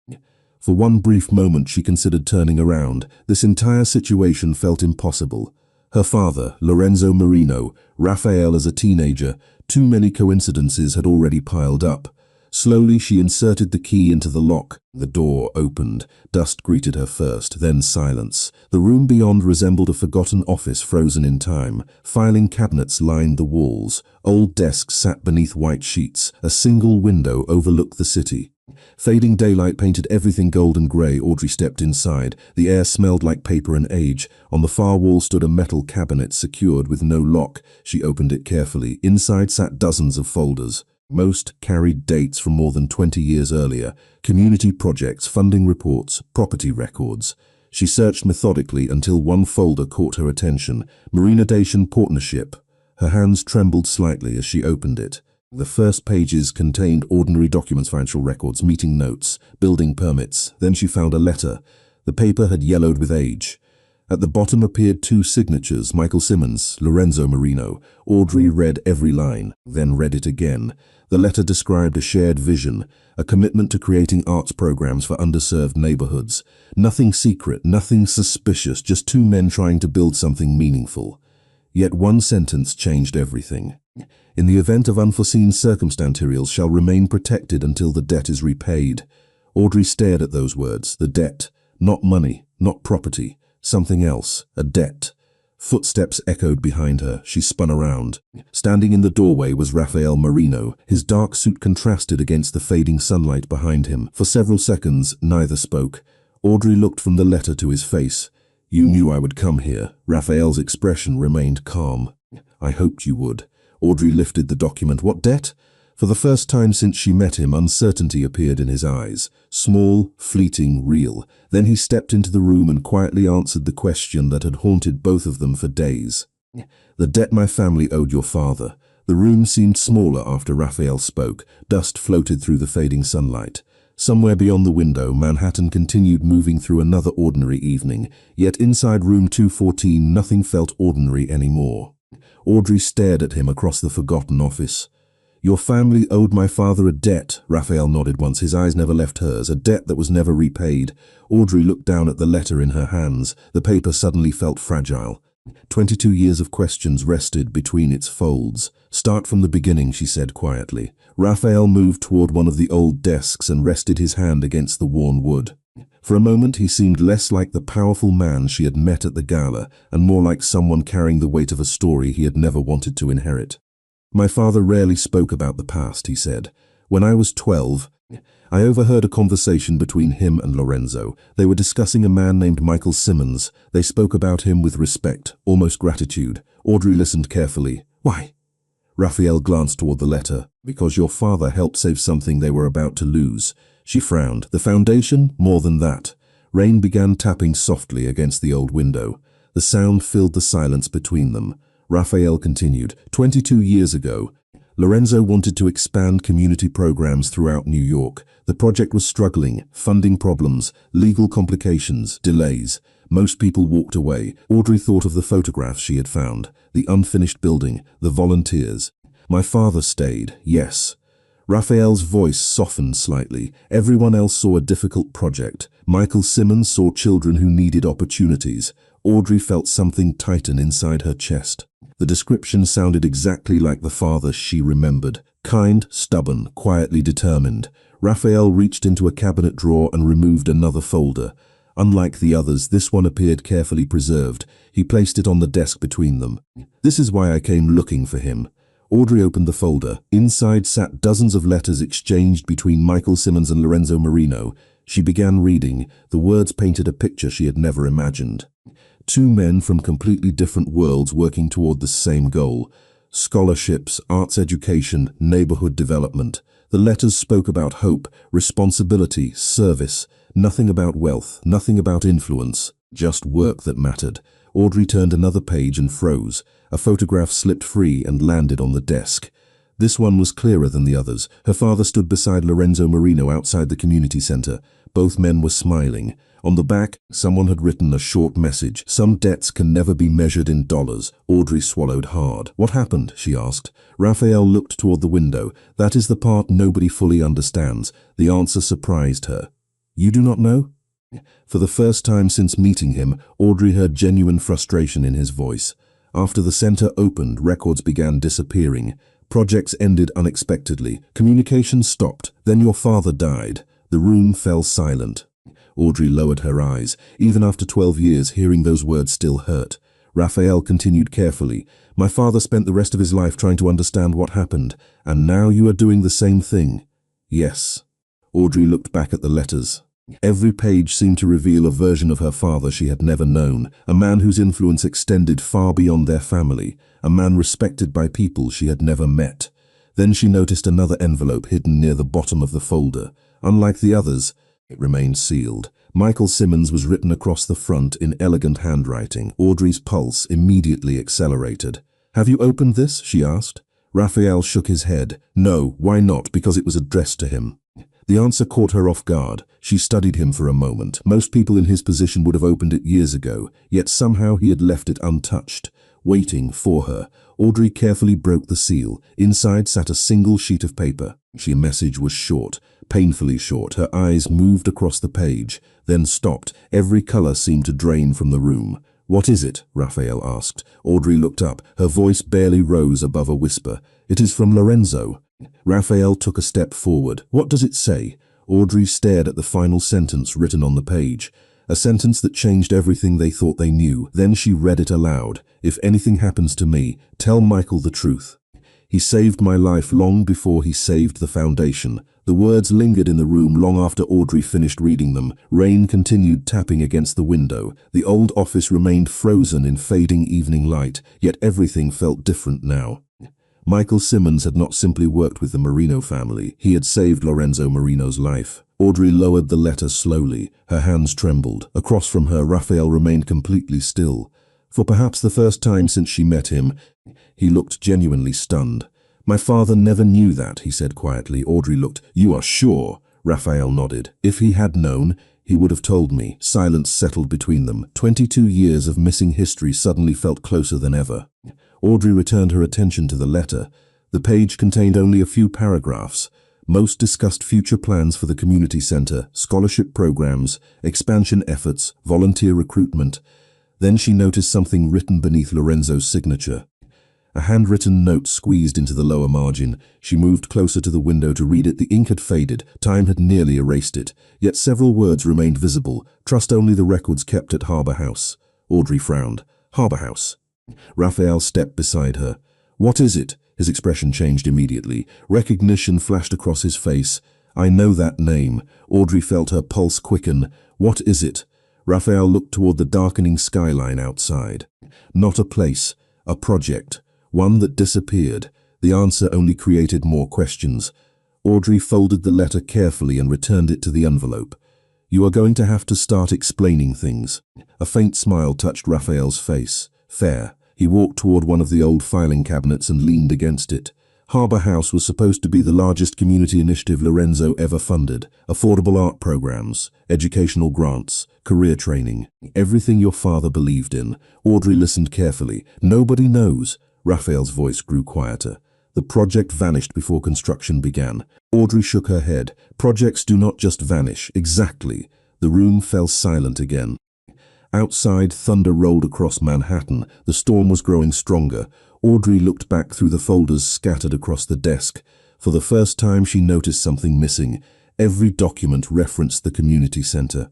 For one brief moment, she considered turning around. This entire situation felt impossible. Her father, Lorenzo Marino, Raphael as a teenager, too many coincidences had already piled up. Slowly, she inserted the key into the lock. The door opened. Dust greeted her first, then silence. The room beyond resembled a forgotten office frozen in time. Filing cabinets lined the walls. Old desks sat beneath white sheets. A single window overlooked the city. Fading daylight painted everything gold and grey. Audrey stepped inside. The air smelled like paper and age. On the far wall stood a metal cabinet secured with no lock. She opened it carefully. Inside sat dozens of folders. Most carried dates from more than 20 years earlier. Community projects, funding reports, property records. She searched methodically until one folder caught her attention. Marinadation Partnership. Her hands trembled slightly as she opened it. The first pages contained ordinary documents, financial records, meeting notes, building permits. Then she found a letter. The paper had yellowed with age. At the bottom appeared 2 signatures, Michael Simmons, Lorenzo Marino. Audrey read every line, then read it again. The letter described a shared vision, a commitment to creating arts programs for underserved neighborhoods. Nothing secret, nothing suspicious, just 2 men trying to build something meaningful. Yet one sentence changed everything. "In the event of unforeseen circumstance, materials shall remain protected until the debt is repaid." Audrey stared at those words. The debt. Not money, not property. Something else. A debt. Footsteps echoed behind her. She spun around. Standing in the doorway was Raphael Marino. His dark suit contrasted against the fading sunlight behind him. For several seconds, neither spoke. Audrey looked from the letter to his face. "You knew I would come here." Raphael's expression remained calm. "I hoped you would." Audrey lifted the document. "What debt?" For the first time since she met him, uncertainty appeared in his eyes. Small, fleeting, real. Then he stepped into the room and quietly answered the question that had haunted both of them for days. "The debt my family owed your father." The room seemed smaller after Raphael spoke. Dust floated through the fading sunlight. Somewhere beyond the window, Manhattan continued moving through another ordinary evening. Yet inside room 214, nothing felt ordinary anymore. Audrey stared at him across the forgotten office. Your family owed my father a debt, Raphael nodded once, his eyes never left hers, a debt that was never repaid. Audrey looked down at the letter in her hands. The paper suddenly felt fragile. 22 years of questions rested between its folds. Start from the beginning, she said quietly. Raphael moved toward one of the old desks and rested his hand against the worn wood. For a moment he seemed less like the powerful man she had met at the gala and more like someone carrying the weight of a story he had never wanted to inherit. My father rarely spoke about the past, he said. When I was 12, I overheard a conversation between him and Lorenzo. They were discussing a man named Michael Simmons. They spoke about him with respect, almost gratitude. Audrey listened carefully. Why? Raphael glanced toward the letter. Because your father helped save something they were about to lose. She frowned. The foundation? More than that. Rain began tapping softly against the old window. The sound filled the silence between them. Raphael continued, 22 years ago, Lorenzo wanted to expand community programs throughout New York. The project was struggling, funding problems, legal complications, delays. Most people walked away. Audrey thought of the photographs she had found, the unfinished building, the volunteers. My father stayed, yes. Raphael's voice softened slightly. Everyone else saw a difficult project. Michael Simmons saw children who needed opportunities. Audrey felt something tighten inside her chest. The description sounded exactly like the father she remembered. Kind, stubborn, quietly determined. Raphael reached into a cabinet drawer and removed another folder. Unlike the others, this one appeared carefully preserved. He placed it on the desk between them. This is why I came looking for him. Audrey opened the folder. Inside sat dozens of letters exchanged between Michael Simmons and Lorenzo Marino. She began reading. The words painted a picture she had never imagined. Two men from completely different worlds working toward the same goal. Scholarships, arts education, neighborhood development. The letters spoke about hope, responsibility, service. Nothing about wealth, nothing about influence. Just work that mattered. Audrey turned another page and froze. A photograph slipped free and landed on the desk. This one was clearer than the others. Her father stood beside Lorenzo Marino outside the community center. Both men were smiling. On the back, someone had written a short message. Some debts can never be measured in dollars. Audrey swallowed hard. What happened? She asked. Raphael looked toward the window. That is the part nobody fully understands. The answer surprised her. You do not know? For the first time since meeting him, Audrey heard genuine frustration in his voice. After the center opened, records began disappearing. Projects ended unexpectedly. Communication stopped. Then your father died. The room fell silent. Audrey lowered her eyes. Even after 12 years, hearing those words still hurt. Raphael continued carefully. My father spent the rest of his life trying to understand what happened, and now you are doing the same thing. Yes. Audrey looked back at the letters. Every page seemed to reveal a version of her father she had never known, a man whose influence extended far beyond their family, a man respected by people she had never met. Then she noticed another envelope hidden near the bottom of the folder. Unlike the others, it remained sealed. Michael Simmons was written across the front in elegant handwriting. Audrey's pulse immediately accelerated. Have you opened this? She asked. Raphael shook his head. No, why not? Because it was addressed to him. The answer caught her off guard. She studied him for a moment. Most people in his position would have opened it years ago, yet somehow he had left it untouched, waiting for her. Audrey carefully broke the seal. Inside sat a single sheet of paper. The message was short, painfully short. Her eyes moved across the page, then stopped. Every color seemed to drain from the room. What is it? Raphael asked. Audrey looked up. Her voice barely rose above a whisper. It is from Lorenzo. Raphael took a step forward. What does it say? Audrey stared at the final sentence written on the page. A sentence that changed everything they thought they knew. Then she read it aloud. If anything happens to me, tell Michael the truth. He saved my life long before he saved the foundation. The words lingered in the room long after Audrey finished reading them. Rain continued tapping against the window. The old office remained frozen in fading evening light, yet everything felt different now. Michael Simmons had not simply worked with the Marino family. He had saved Lorenzo Marino's life. Audrey lowered the letter slowly. Her hands trembled. Across from her, Raphael remained completely still. For perhaps the first time since she met him, he looked genuinely stunned. My father never knew that, he said quietly. Audrey looked. You are sure? Raphael nodded. If he had known, he would have told me. Silence settled between them. 22 years of missing history suddenly felt closer than ever. Audrey returned her attention to the letter. The page contained only a few paragraphs. Most discussed future plans for the community center, scholarship programs, expansion efforts, volunteer recruitment. Then she noticed something written beneath Lorenzo's signature. A handwritten note squeezed into the lower margin. She moved closer to the window to read it. The ink had faded. Time had nearly erased it. Yet several words remained visible. Trust only the records kept at Harbor House. Audrey frowned. Harbor House. Raphael stepped beside her. What is it? His expression changed immediately. Recognition flashed across his face. I know that name. Audrey felt her pulse quicken. What is it? Raphael looked toward the darkening skyline outside. Not a place. A project. One that disappeared. The answer only created more questions. Audrey folded the letter carefully and returned it to the envelope. You are going to have to start explaining things. A faint smile touched Raphael's face. Fair. He walked toward one of the old filing cabinets and leaned against it. Harbor House was supposed to be the largest community initiative Lorenzo ever funded. Affordable art programs, educational grants, career training. Everything your father believed in. Audrey listened carefully. Nobody knows. Raphael's voice grew quieter. The project vanished before construction began. Audrey shook her head. Projects do not just vanish. Exactly. The room fell silent again. Outside, thunder rolled across Manhattan. The storm was growing stronger. Audrey looked back through the folders scattered across the desk. For the first time, she noticed something missing. Every document referenced the community center.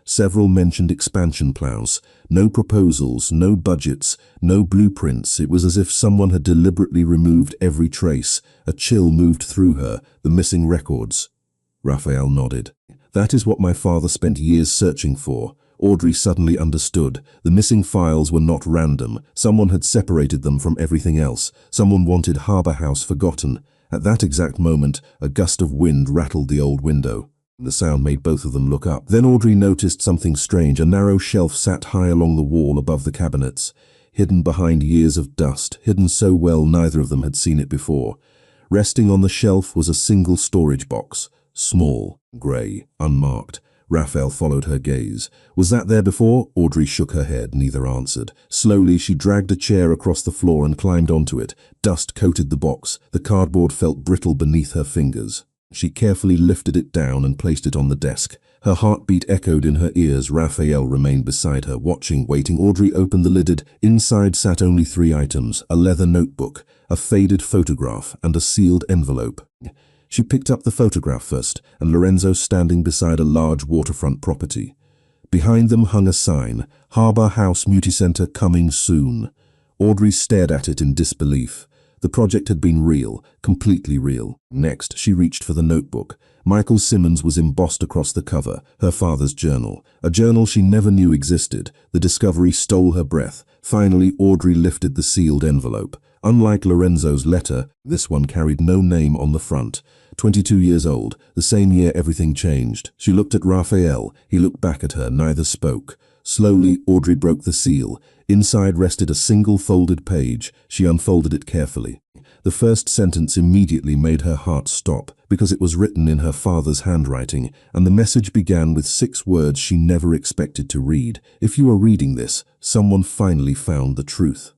Several mentioned expansion plans. No proposals, no budgets, no blueprints. It was as if someone had deliberately removed every trace. A chill moved through her. The missing records. Raphael nodded. That is what my father spent years searching for. Audrey suddenly understood. The missing files were not random. Someone had separated them from everything else. Someone wanted Harbor House forgotten. At that exact moment, a gust of wind rattled the old window. The sound made both of them look up. Then Audrey noticed something strange. A narrow shelf sat high along the wall above the cabinets, hidden behind years of dust, hidden so well neither of them had seen it before. Resting on the shelf was a single storage box, small, grey, unmarked. Raphael followed her gaze. Was that there before? Audrey shook her head. Neither answered. Slowly, she dragged a chair across the floor and climbed onto it. Dust coated the box. The cardboard felt brittle beneath her fingers. She carefully lifted it down and placed it on the desk. Her heartbeat echoed in her ears. Raphael remained beside her, watching, waiting. Audrey opened the lid. Inside sat only 3 items: a leather notebook, a faded photograph, and a sealed envelope. She picked up the photograph first, and Lorenzo standing beside a large waterfront property. Behind them hung a sign, Harbor House Multicenter coming soon. Audrey stared at it in disbelief. The project had been real, completely real. Next, she reached for the notebook. Michael Simmons was embossed across the cover, her father's journal. A journal she never knew existed. The discovery stole her breath. Finally, Audrey lifted the sealed envelope. Unlike Lorenzo's letter, this one carried no name on the front. 22 years old, the same year everything changed. She looked at Raphael. He looked back at her. Neither spoke. Slowly, Audrey broke the seal. Inside rested a single folded page. She unfolded it carefully. The first sentence immediately made her heart stop, because it was written in her father's handwriting, and the message began with 6 words she never expected to read. If you are reading this, someone finally found the truth.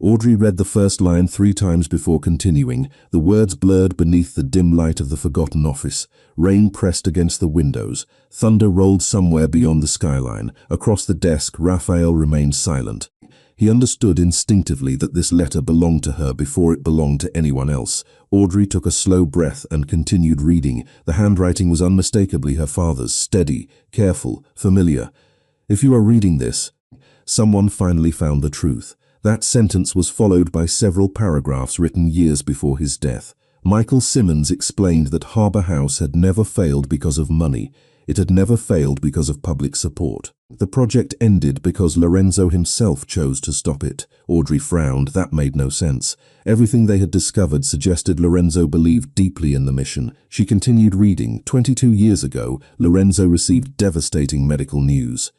Audrey read the first line 3 times before continuing. The words blurred beneath the dim light of the forgotten office. Rain pressed against the windows. Thunder rolled somewhere beyond the skyline. Across the desk, Raphael remained silent. He understood instinctively that this letter belonged to her before it belonged to anyone else. Audrey took a slow breath and continued reading. The handwriting was unmistakably her father's, steady, careful, familiar. If you are reading this, someone finally found the truth. That sentence was followed by several paragraphs written years before his death. Michael Simmons explained that Harbor House had never failed because of money. It had never failed because of public support. The project ended because Lorenzo himself chose to stop it. Audrey frowned. That made no sense. Everything they had discovered suggested Lorenzo believed deeply in the mission. She continued reading. 22 years ago, Lorenzo received devastating medical news.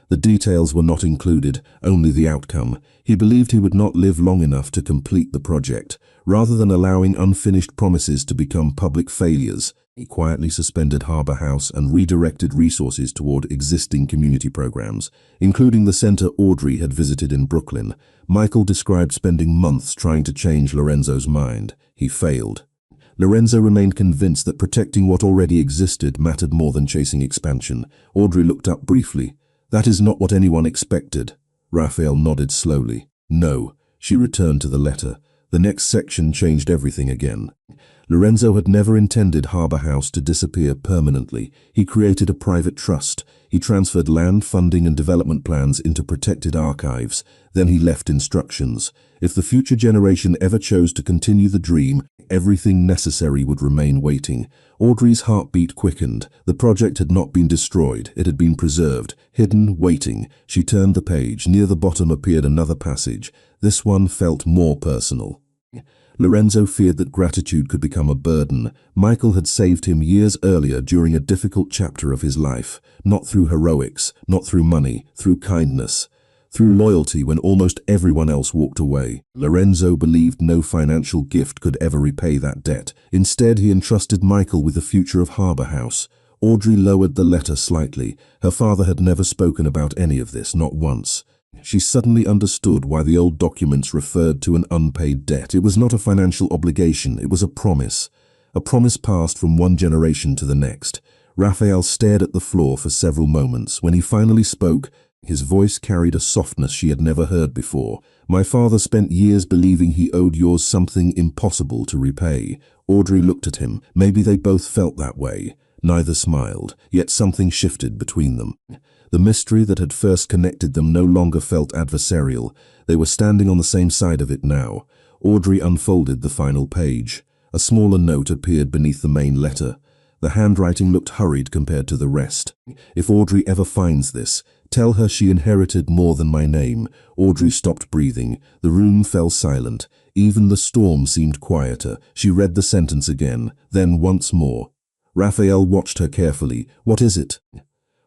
The details were not included, only the outcome. He believed he would not live long enough to complete the project. Rather than allowing unfinished promises to become public failures, He quietly suspended Harbour House and redirected resources toward existing community programs, including the center Audrey had visited in Brooklyn. Michael described spending months trying to change Lorenzo's mind. He failed. Lorenzo remained convinced that protecting what already existed mattered more than chasing expansion. Audrey looked up briefly. "That is not what anyone expected." Raphael nodded slowly. "No." She returned to the letter. The next section changed everything again. Lorenzo had never intended Harbour House to disappear permanently. He created a private trust. He transferred land, funding and development plans into protected archives. Then he left instructions. If the future generation ever chose to continue the dream, everything necessary would remain waiting. Audrey's heartbeat quickened. The project had not been destroyed. It had been preserved, hidden, waiting. She turned the page. Near the bottom appeared another passage. This one felt more personal. Lorenzo feared that gratitude could become a burden. Michael had saved him years earlier during a difficult chapter of his life, not through heroics, not through money, through kindness, through loyalty when almost everyone else walked away. Lorenzo believed no financial gift could ever repay that debt. Instead, he entrusted Michael with the future of Harbour House. Audrey lowered the letter slightly. Her father had never spoken about any of this, not once. She suddenly understood why the old documents referred to an unpaid debt. It was not a financial obligation, it was a promise passed from one generation to the next. Raphael stared at the floor for several moments. When he finally spoke, his voice carried a softness she had never heard before. "My father spent years believing he owed yours something impossible to repay." Audrey looked at him. Maybe they both felt that way. Neither smiled, yet something shifted between them. The mystery that had first connected them no longer felt adversarial. They were standing on the same side of it now. Audrey unfolded the final page. A smaller note appeared beneath the main letter. The handwriting looked hurried compared to the rest. "If Audrey ever finds this, tell her she inherited more than my name." Audrey stopped breathing. The room fell silent. Even the storm seemed quieter. She read the sentence again, then once more. Raphael watched her carefully. "What is it?"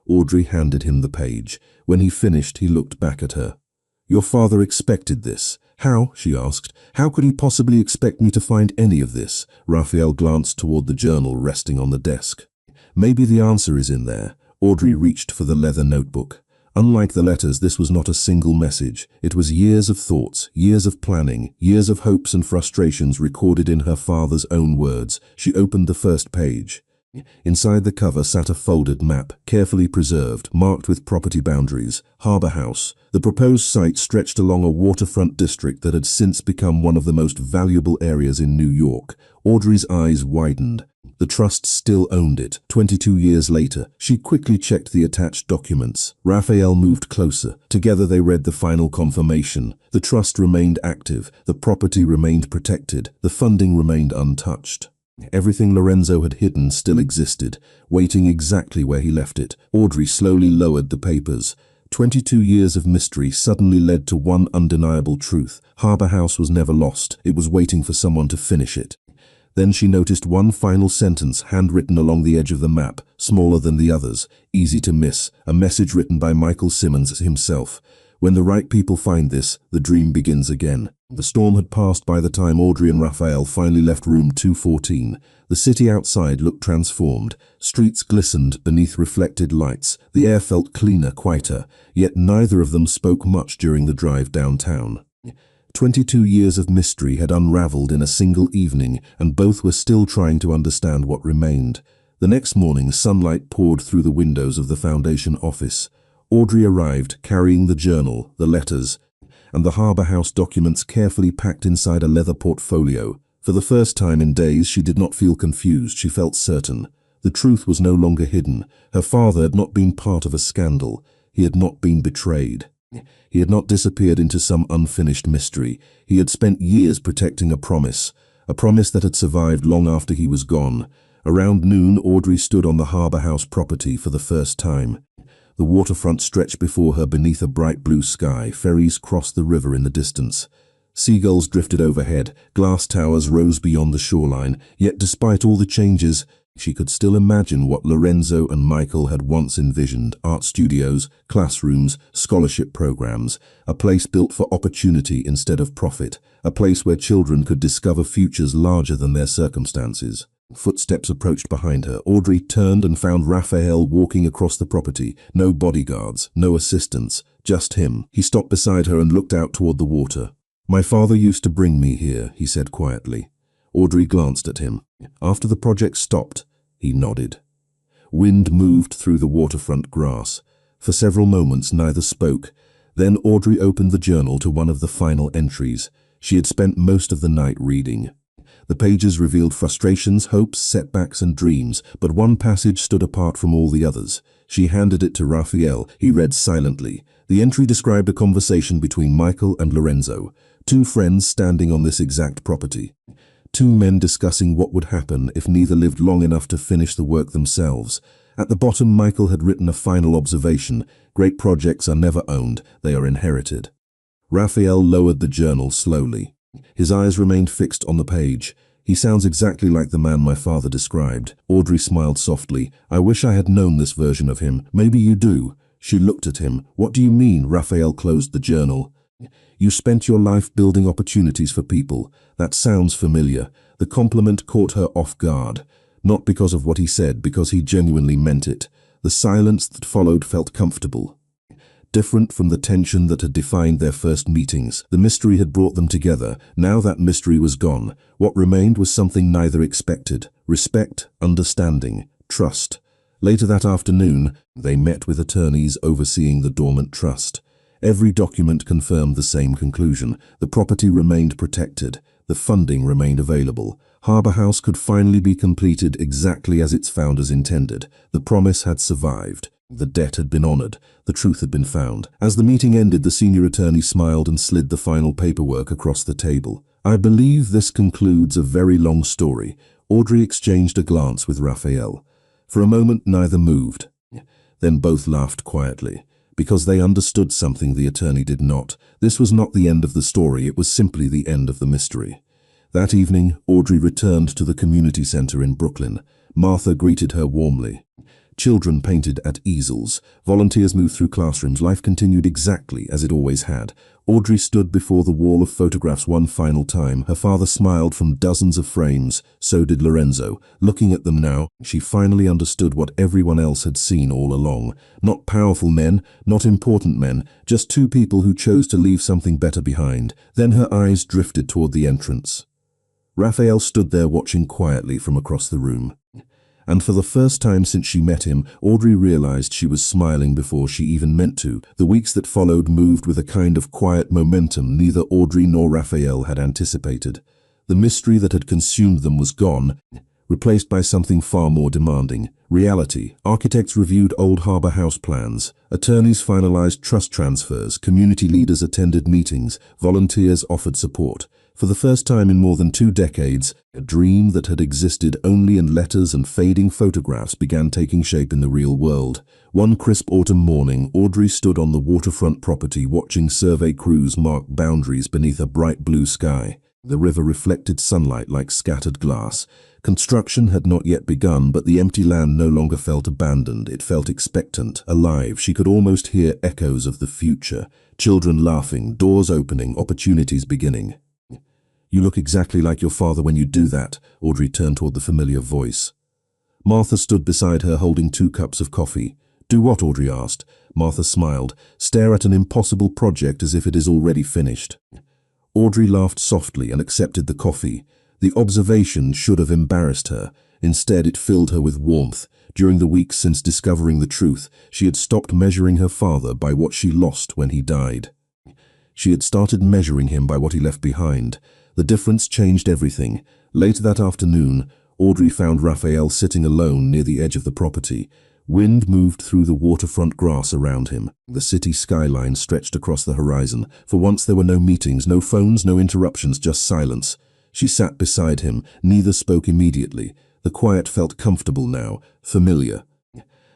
Audrey handed him the page. When he finished, he looked back at her. "Your father expected this." "How?" she asked. "How could he possibly expect me to find any of this?" Raphael glanced toward the journal resting on the desk. "Maybe the answer is in there." Audrey reached for the leather notebook. Unlike the letters, this was not a single message. It was years of thoughts, years of planning, years of hopes and frustrations recorded in her father's own words. She opened the first page. Inside the cover sat a folded map, carefully preserved, marked with property boundaries. Harbour House. The proposed site stretched along a waterfront district that had since become one of the most valuable areas in New York. Audrey's eyes widened. The trust still owned it. 22 years later, she quickly checked the attached documents. Raphael moved closer. Together they read the final confirmation. The trust remained active. The property remained protected. The funding remained untouched. Everything Lorenzo had hidden still existed, waiting exactly where he left it. Audrey slowly lowered the papers. 22 years of mystery suddenly led to one undeniable truth. Harbour House was never lost. It was waiting for someone to finish it. Then she noticed one final sentence handwritten along the edge of the map, smaller than the others, easy to miss, a message written by Michael Simmons himself. "When the right people find this, the dream begins again." The storm had passed by the time Audrey and Raphael finally left room 214. The city outside looked transformed. Streets glistened beneath reflected lights. The air felt cleaner, quieter, yet neither of them spoke much during the drive downtown. 22 years of mystery had unraveled in a single evening, and both were still trying to understand what remained. The next morning, sunlight poured through the windows of the Foundation office. Audrey arrived, carrying the journal, the letters, and the Harbour House documents carefully packed inside a leather portfolio. For the first time in days, she did not feel confused. She felt certain. The truth was no longer hidden. Her father had not been part of a scandal. He had not been betrayed. He had not disappeared into some unfinished mystery. He had spent years protecting a promise that had survived long after he was gone. Around noon, Audrey stood on the Harbour House property for the first time. The waterfront stretched before her beneath a bright blue sky. Ferries crossed the river in the distance. Seagulls drifted overhead. Glass towers rose beyond the shoreline. Yet despite all the changes, she could still imagine what Lorenzo and Michael had once envisioned: art studios, classrooms, scholarship programs, a place built for opportunity instead of profit, a place where children could discover futures larger than their circumstances. Footsteps approached behind her. Audrey turned and found Raphael walking across the property. No bodyguards, no assistants, just him. He stopped beside her and looked out toward the water. "My father used to bring me here," he said quietly. Audrey glanced at him. After the project stopped, he nodded. Wind moved through the waterfront grass. For several moments neither spoke. Then Audrey opened the journal to one of the final entries. She had spent most of the night reading. The pages revealed frustrations, hopes, setbacks, and dreams, but one passage stood apart from all the others. She handed it to Raphael. He read silently. The entry described a conversation between Michael and Lorenzo, two friends standing on this exact property. Two men discussing what would happen if neither lived long enough to finish the work themselves. At the bottom, Michael had written a final observation: "Great projects are never owned, they are inherited." Raphael lowered the journal slowly. His eyes remained fixed on the page. "He sounds exactly like the man my father described." Audrey smiled softly. "I wish I had known this version of him." "Maybe you do." She looked at him. "What do you mean?" Raphael closed the journal. "You spent your life building opportunities for people. That sounds familiar." The compliment caught her off guard. Not because of what he said, because he genuinely meant it. The silence that followed felt comfortable. Different from the tension that had defined their first meetings. The mystery had brought them together. Now that mystery was gone. What remained was something neither expected: respect, understanding, trust. Later that afternoon, they met with attorneys overseeing the dormant trust. Every document confirmed the same conclusion. The property remained protected. The funding remained available. Harbour House could finally be completed exactly as its founders intended. The promise had survived. The debt had been honored. The truth had been found. As the meeting ended, the senior attorney smiled and slid the final paperwork across the table. "I believe this concludes a very long story." Audrey exchanged a glance with Raphael. For a moment, neither moved. Then both laughed quietly, because they understood something the attorney did not. This was not the end of the story, it was simply the end of the mystery. That evening, Audrey returned to the community center in Brooklyn. Martha greeted her warmly. Children painted at easels. Volunteers moved through classrooms. Life continued exactly as it always had. Audrey stood before the wall of photographs one final time. Her father smiled from dozens of frames. So did Lorenzo. Looking at them now, she finally understood what everyone else had seen all along. Not powerful men, not important men, just two people who chose to leave something better behind. Then her eyes drifted toward the entrance. Raphael stood there watching quietly from across the room. And for the first time since she met him, Audrey realized she was smiling before she even meant to. The weeks that followed moved with a kind of quiet momentum neither Audrey nor Raphael had anticipated. The mystery that had consumed them was gone, replaced by something far more demanding: reality. Architects reviewed old Harbour House plans. Attorneys finalized trust transfers. Community leaders attended meetings. Volunteers offered support. For the first time in more than 2 decades, a dream that had existed only in letters and fading photographs began taking shape in the real world. One crisp autumn morning, Audrey stood on the waterfront property watching survey crews mark boundaries beneath a bright blue sky. The river reflected sunlight like scattered glass. Construction had not yet begun, but the empty land no longer felt abandoned. It felt expectant, alive. She could almost hear echoes of the future. Children laughing, doors opening, opportunities beginning. "You look exactly like your father when you do that." Audrey turned toward the familiar voice. Martha stood beside her holding 2 cups of coffee. "Do what?" Audrey asked. Martha smiled. "Stare at an impossible project as if it is already finished." Audrey laughed softly and accepted the coffee. The observation should have embarrassed her. Instead, it filled her with warmth. During the weeks since discovering the truth, she had stopped measuring her father by what she lost when he died. She had started measuring him by what he left behind. The difference changed everything. Later that afternoon, Audrey found Raphael sitting alone near the edge of the property. Wind moved through the waterfront grass around him. The city skyline stretched across the horizon. For once there were no meetings, no phones, no interruptions, just silence. She sat beside him. Neither spoke immediately. The quiet felt comfortable now, familiar.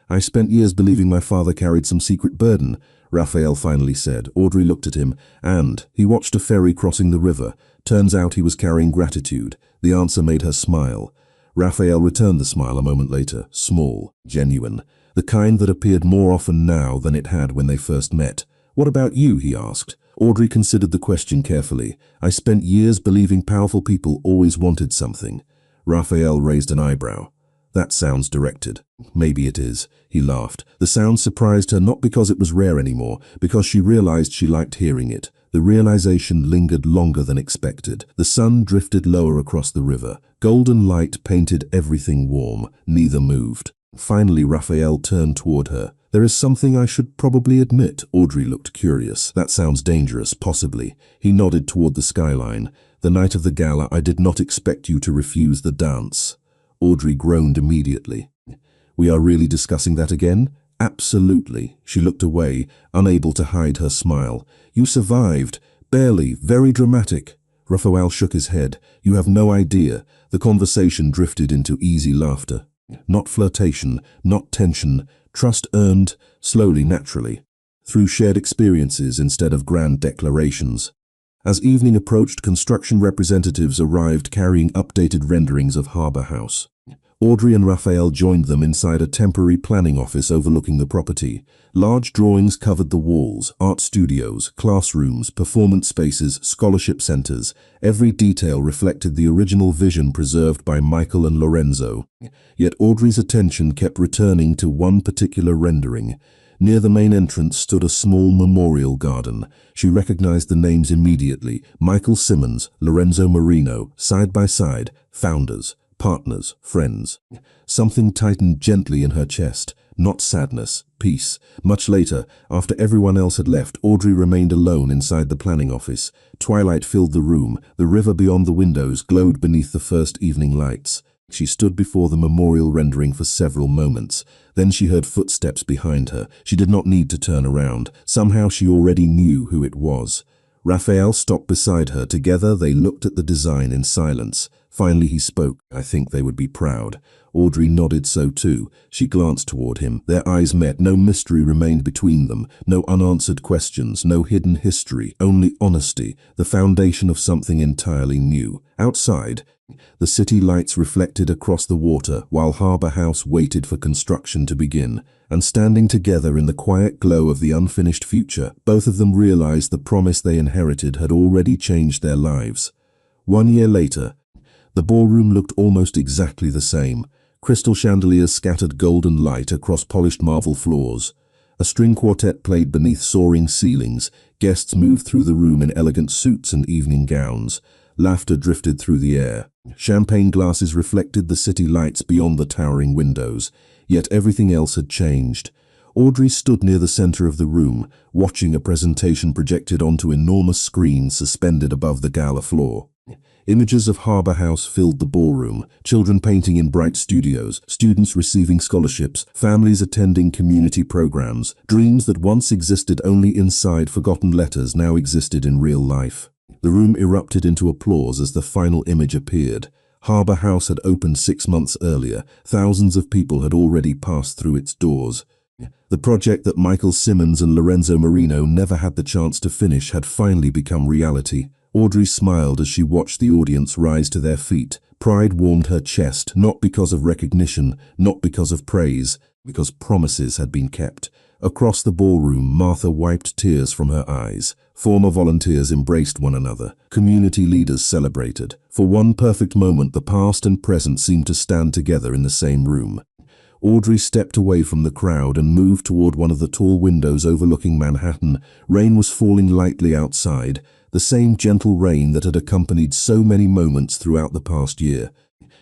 "I spent years believing my father carried some secret burden," Raphael finally said. Audrey looked at him, and he watched a ferry crossing the river. Turns out he was carrying gratitude. The answer made her smile. Raphael returned the smile a moment later, small, genuine, the kind that appeared more often now than it had when they first met. "What about you?" he asked. Audrey considered the question carefully. "I spent years believing powerful people always wanted something." Raphael raised an eyebrow. That sounds directed. Maybe it is, he laughed. The sound surprised her not because it was rare anymore, because she realized she liked hearing it. The realization lingered longer than expected. The sun drifted lower across the river. Golden light painted everything warm. Neither moved. Finally, Raphael turned toward her. There is something I should probably admit. Audrey looked curious. That sounds dangerous, possibly. He nodded toward the skyline. The night of the gala, I did not expect you to refuse the dance. Audrey groaned immediately. We are really discussing that again? Absolutely. She looked away, unable to hide her smile. You survived. Barely. Very dramatic. Raphael shook his head. You have no idea. The conversation drifted into easy laughter. Not flirtation, not tension. Trust earned, slowly, naturally. Through shared experiences instead of grand declarations. As evening approached, construction representatives arrived carrying updated renderings of Harbour House. Audrey and Raphael joined them inside a temporary planning office overlooking the property. Large drawings covered the walls, art studios, classrooms, performance spaces, scholarship centers. Every detail reflected the original vision preserved by Michael and Lorenzo. Yet Audrey's attention kept returning to one particular rendering. Near the main entrance stood a small memorial garden. She recognized the names immediately. Michael Simmons, Lorenzo Marino, side by side, founders, partners, friends. Something tightened gently in her chest. Not sadness, peace. Much later, after everyone else had left, Audrey remained alone inside the planning office. Twilight filled the room. The river beyond the windows glowed beneath the first evening lights. She stood before the memorial rendering for several moments. Then she heard footsteps behind her. She did not need to turn around. Somehow she already knew who it was. Raphael stopped beside her. Together they looked at the design in silence. Finally he spoke. I think they would be proud. Audrey nodded so too. She glanced toward him. Their eyes met. No mystery remained between them. No unanswered questions. No hidden history. Only honesty. The foundation of something entirely new. Outside, the city lights reflected across the water while Harbour House waited for construction to begin. And standing together in the quiet glow of the unfinished future, both of them realized the promise they inherited had already changed their lives. 1 year later, the ballroom looked almost exactly the same. Crystal chandeliers scattered golden light across polished marble floors. A string quartet played beneath soaring ceilings. Guests moved through the room in elegant suits and evening gowns. Laughter drifted through the air. Champagne glasses reflected the city lights beyond the towering windows. Yet everything else had changed. Audrey stood near the center of the room, watching a presentation projected onto enormous screens suspended above the gala floor. Images of Harbour House filled the ballroom, children painting in bright studios, students receiving scholarships, families attending community programs. Dreams that once existed only inside forgotten letters now existed in real life. The room erupted into applause as the final image appeared. Harbour House had opened 6 months earlier. Thousands of people had already passed through its doors. The project that Michael Simmons and Lorenzo Marino never had the chance to finish had finally become reality. Audrey smiled as she watched the audience rise to their feet. Pride warmed her chest, not because of recognition, not because of praise, because promises had been kept. Across the ballroom, Martha wiped tears from her eyes. Former volunteers embraced one another. Community leaders celebrated. For one perfect moment, the past and present seemed to stand together in the same room. Audrey stepped away from the crowd and moved toward one of the tall windows overlooking Manhattan. Rain was falling lightly outside, the same gentle rain that had accompanied so many moments throughout the past year.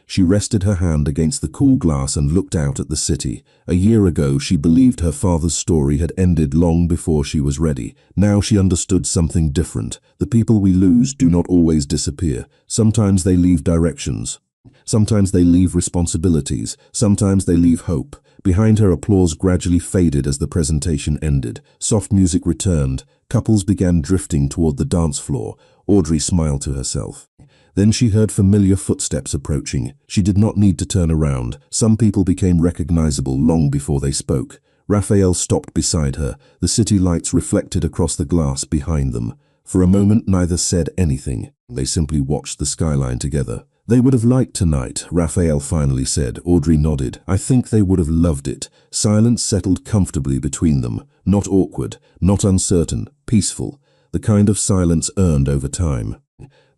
She rested her hand against the cool glass and looked out at the city. A year ago, she believed her father's story had ended long before she was ready. Now she understood something different. The people we lose do not always disappear. Sometimes they leave directions. Sometimes they leave responsibilities. Sometimes they leave hope. Behind her, applause gradually faded as the presentation ended. Soft music returned. Couples began drifting toward the dance floor. Audrey smiled to herself. Then she heard familiar footsteps approaching. She did not need to turn around. Some people became recognizable long before they spoke. Raphael stopped beside her. The city lights reflected across the glass behind them. For a moment, neither said anything. They simply watched the skyline together. They would have liked tonight, Raphael finally said. Audrey nodded. I think they would have loved it. Silence settled comfortably between them. Not awkward, not uncertain, peaceful. The kind of silence earned over time.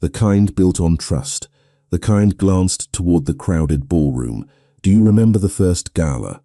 The kind built on trust. The kind glanced toward the crowded ballroom. Do you remember the first gala?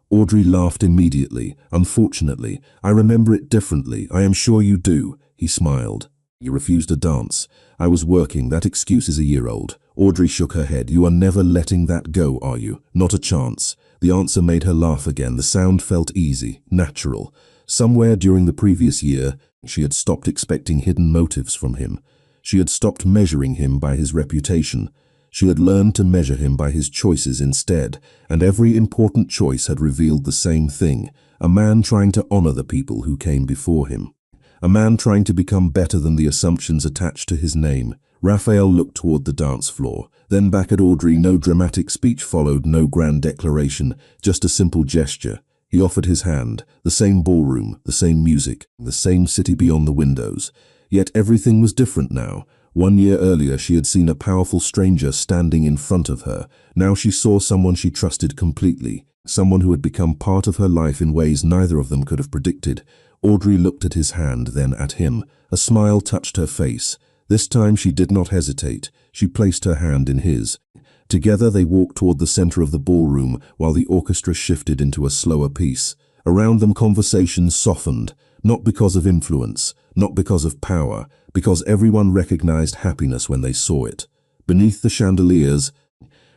Audrey laughed immediately. Unfortunately, I remember it differently. I am sure you do. He smiled. You refused to dance. I was working. That excuse is a year old. Audrey shook her head. You are never letting that go, are you? Not a chance. The answer made her laugh again. The sound felt easy, natural. Somewhere during the previous year, she had stopped expecting hidden motives from him. She had stopped measuring him by his reputation. She had learned to measure him by his choices instead, and every important choice had revealed the same thing: a man trying to honor the people who came before him. A man trying to become better than the assumptions attached to his name. Raphael looked toward the dance floor, then back at Audrey. No dramatic speech followed, no grand declaration, just a simple gesture. He offered his hand. The same ballroom, the same music, the same city beyond the windows. Yet everything was different now. 1 year earlier, she had seen a powerful stranger standing in front of her. Now she saw someone she trusted completely, someone who had become part of her life in ways neither of them could have predicted. Audrey looked at his hand, then at him. A smile touched her face. This time she did not hesitate. She placed her hand in his. Together they walked toward the center of the ballroom while the orchestra shifted into a slower piece. Around them conversations softened, not because of influence, not because of power, because everyone recognized happiness when they saw it. Beneath the chandeliers,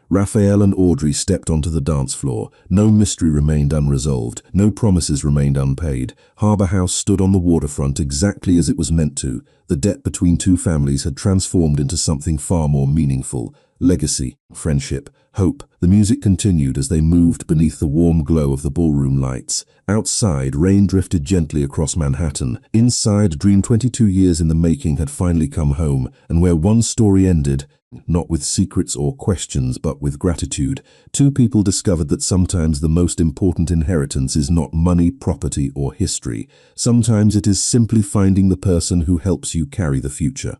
Raphael and Audrey stepped onto the dance floor. No mystery remained unresolved. No promises remained unpaid. Harbor House stood on the waterfront exactly as it was meant to. The debt between two families had transformed into something far more meaningful. Legacy, friendship, hope. The music continued as they moved beneath the warm glow of the ballroom lights. Outside, rain drifted gently across Manhattan. Inside, a dream 22 years in the making had finally come home, and where one story ended, not with secrets or questions, but with gratitude, two people discovered that sometimes the most important inheritance is not money, property, or history. Sometimes it is simply finding the person who helps you carry the future.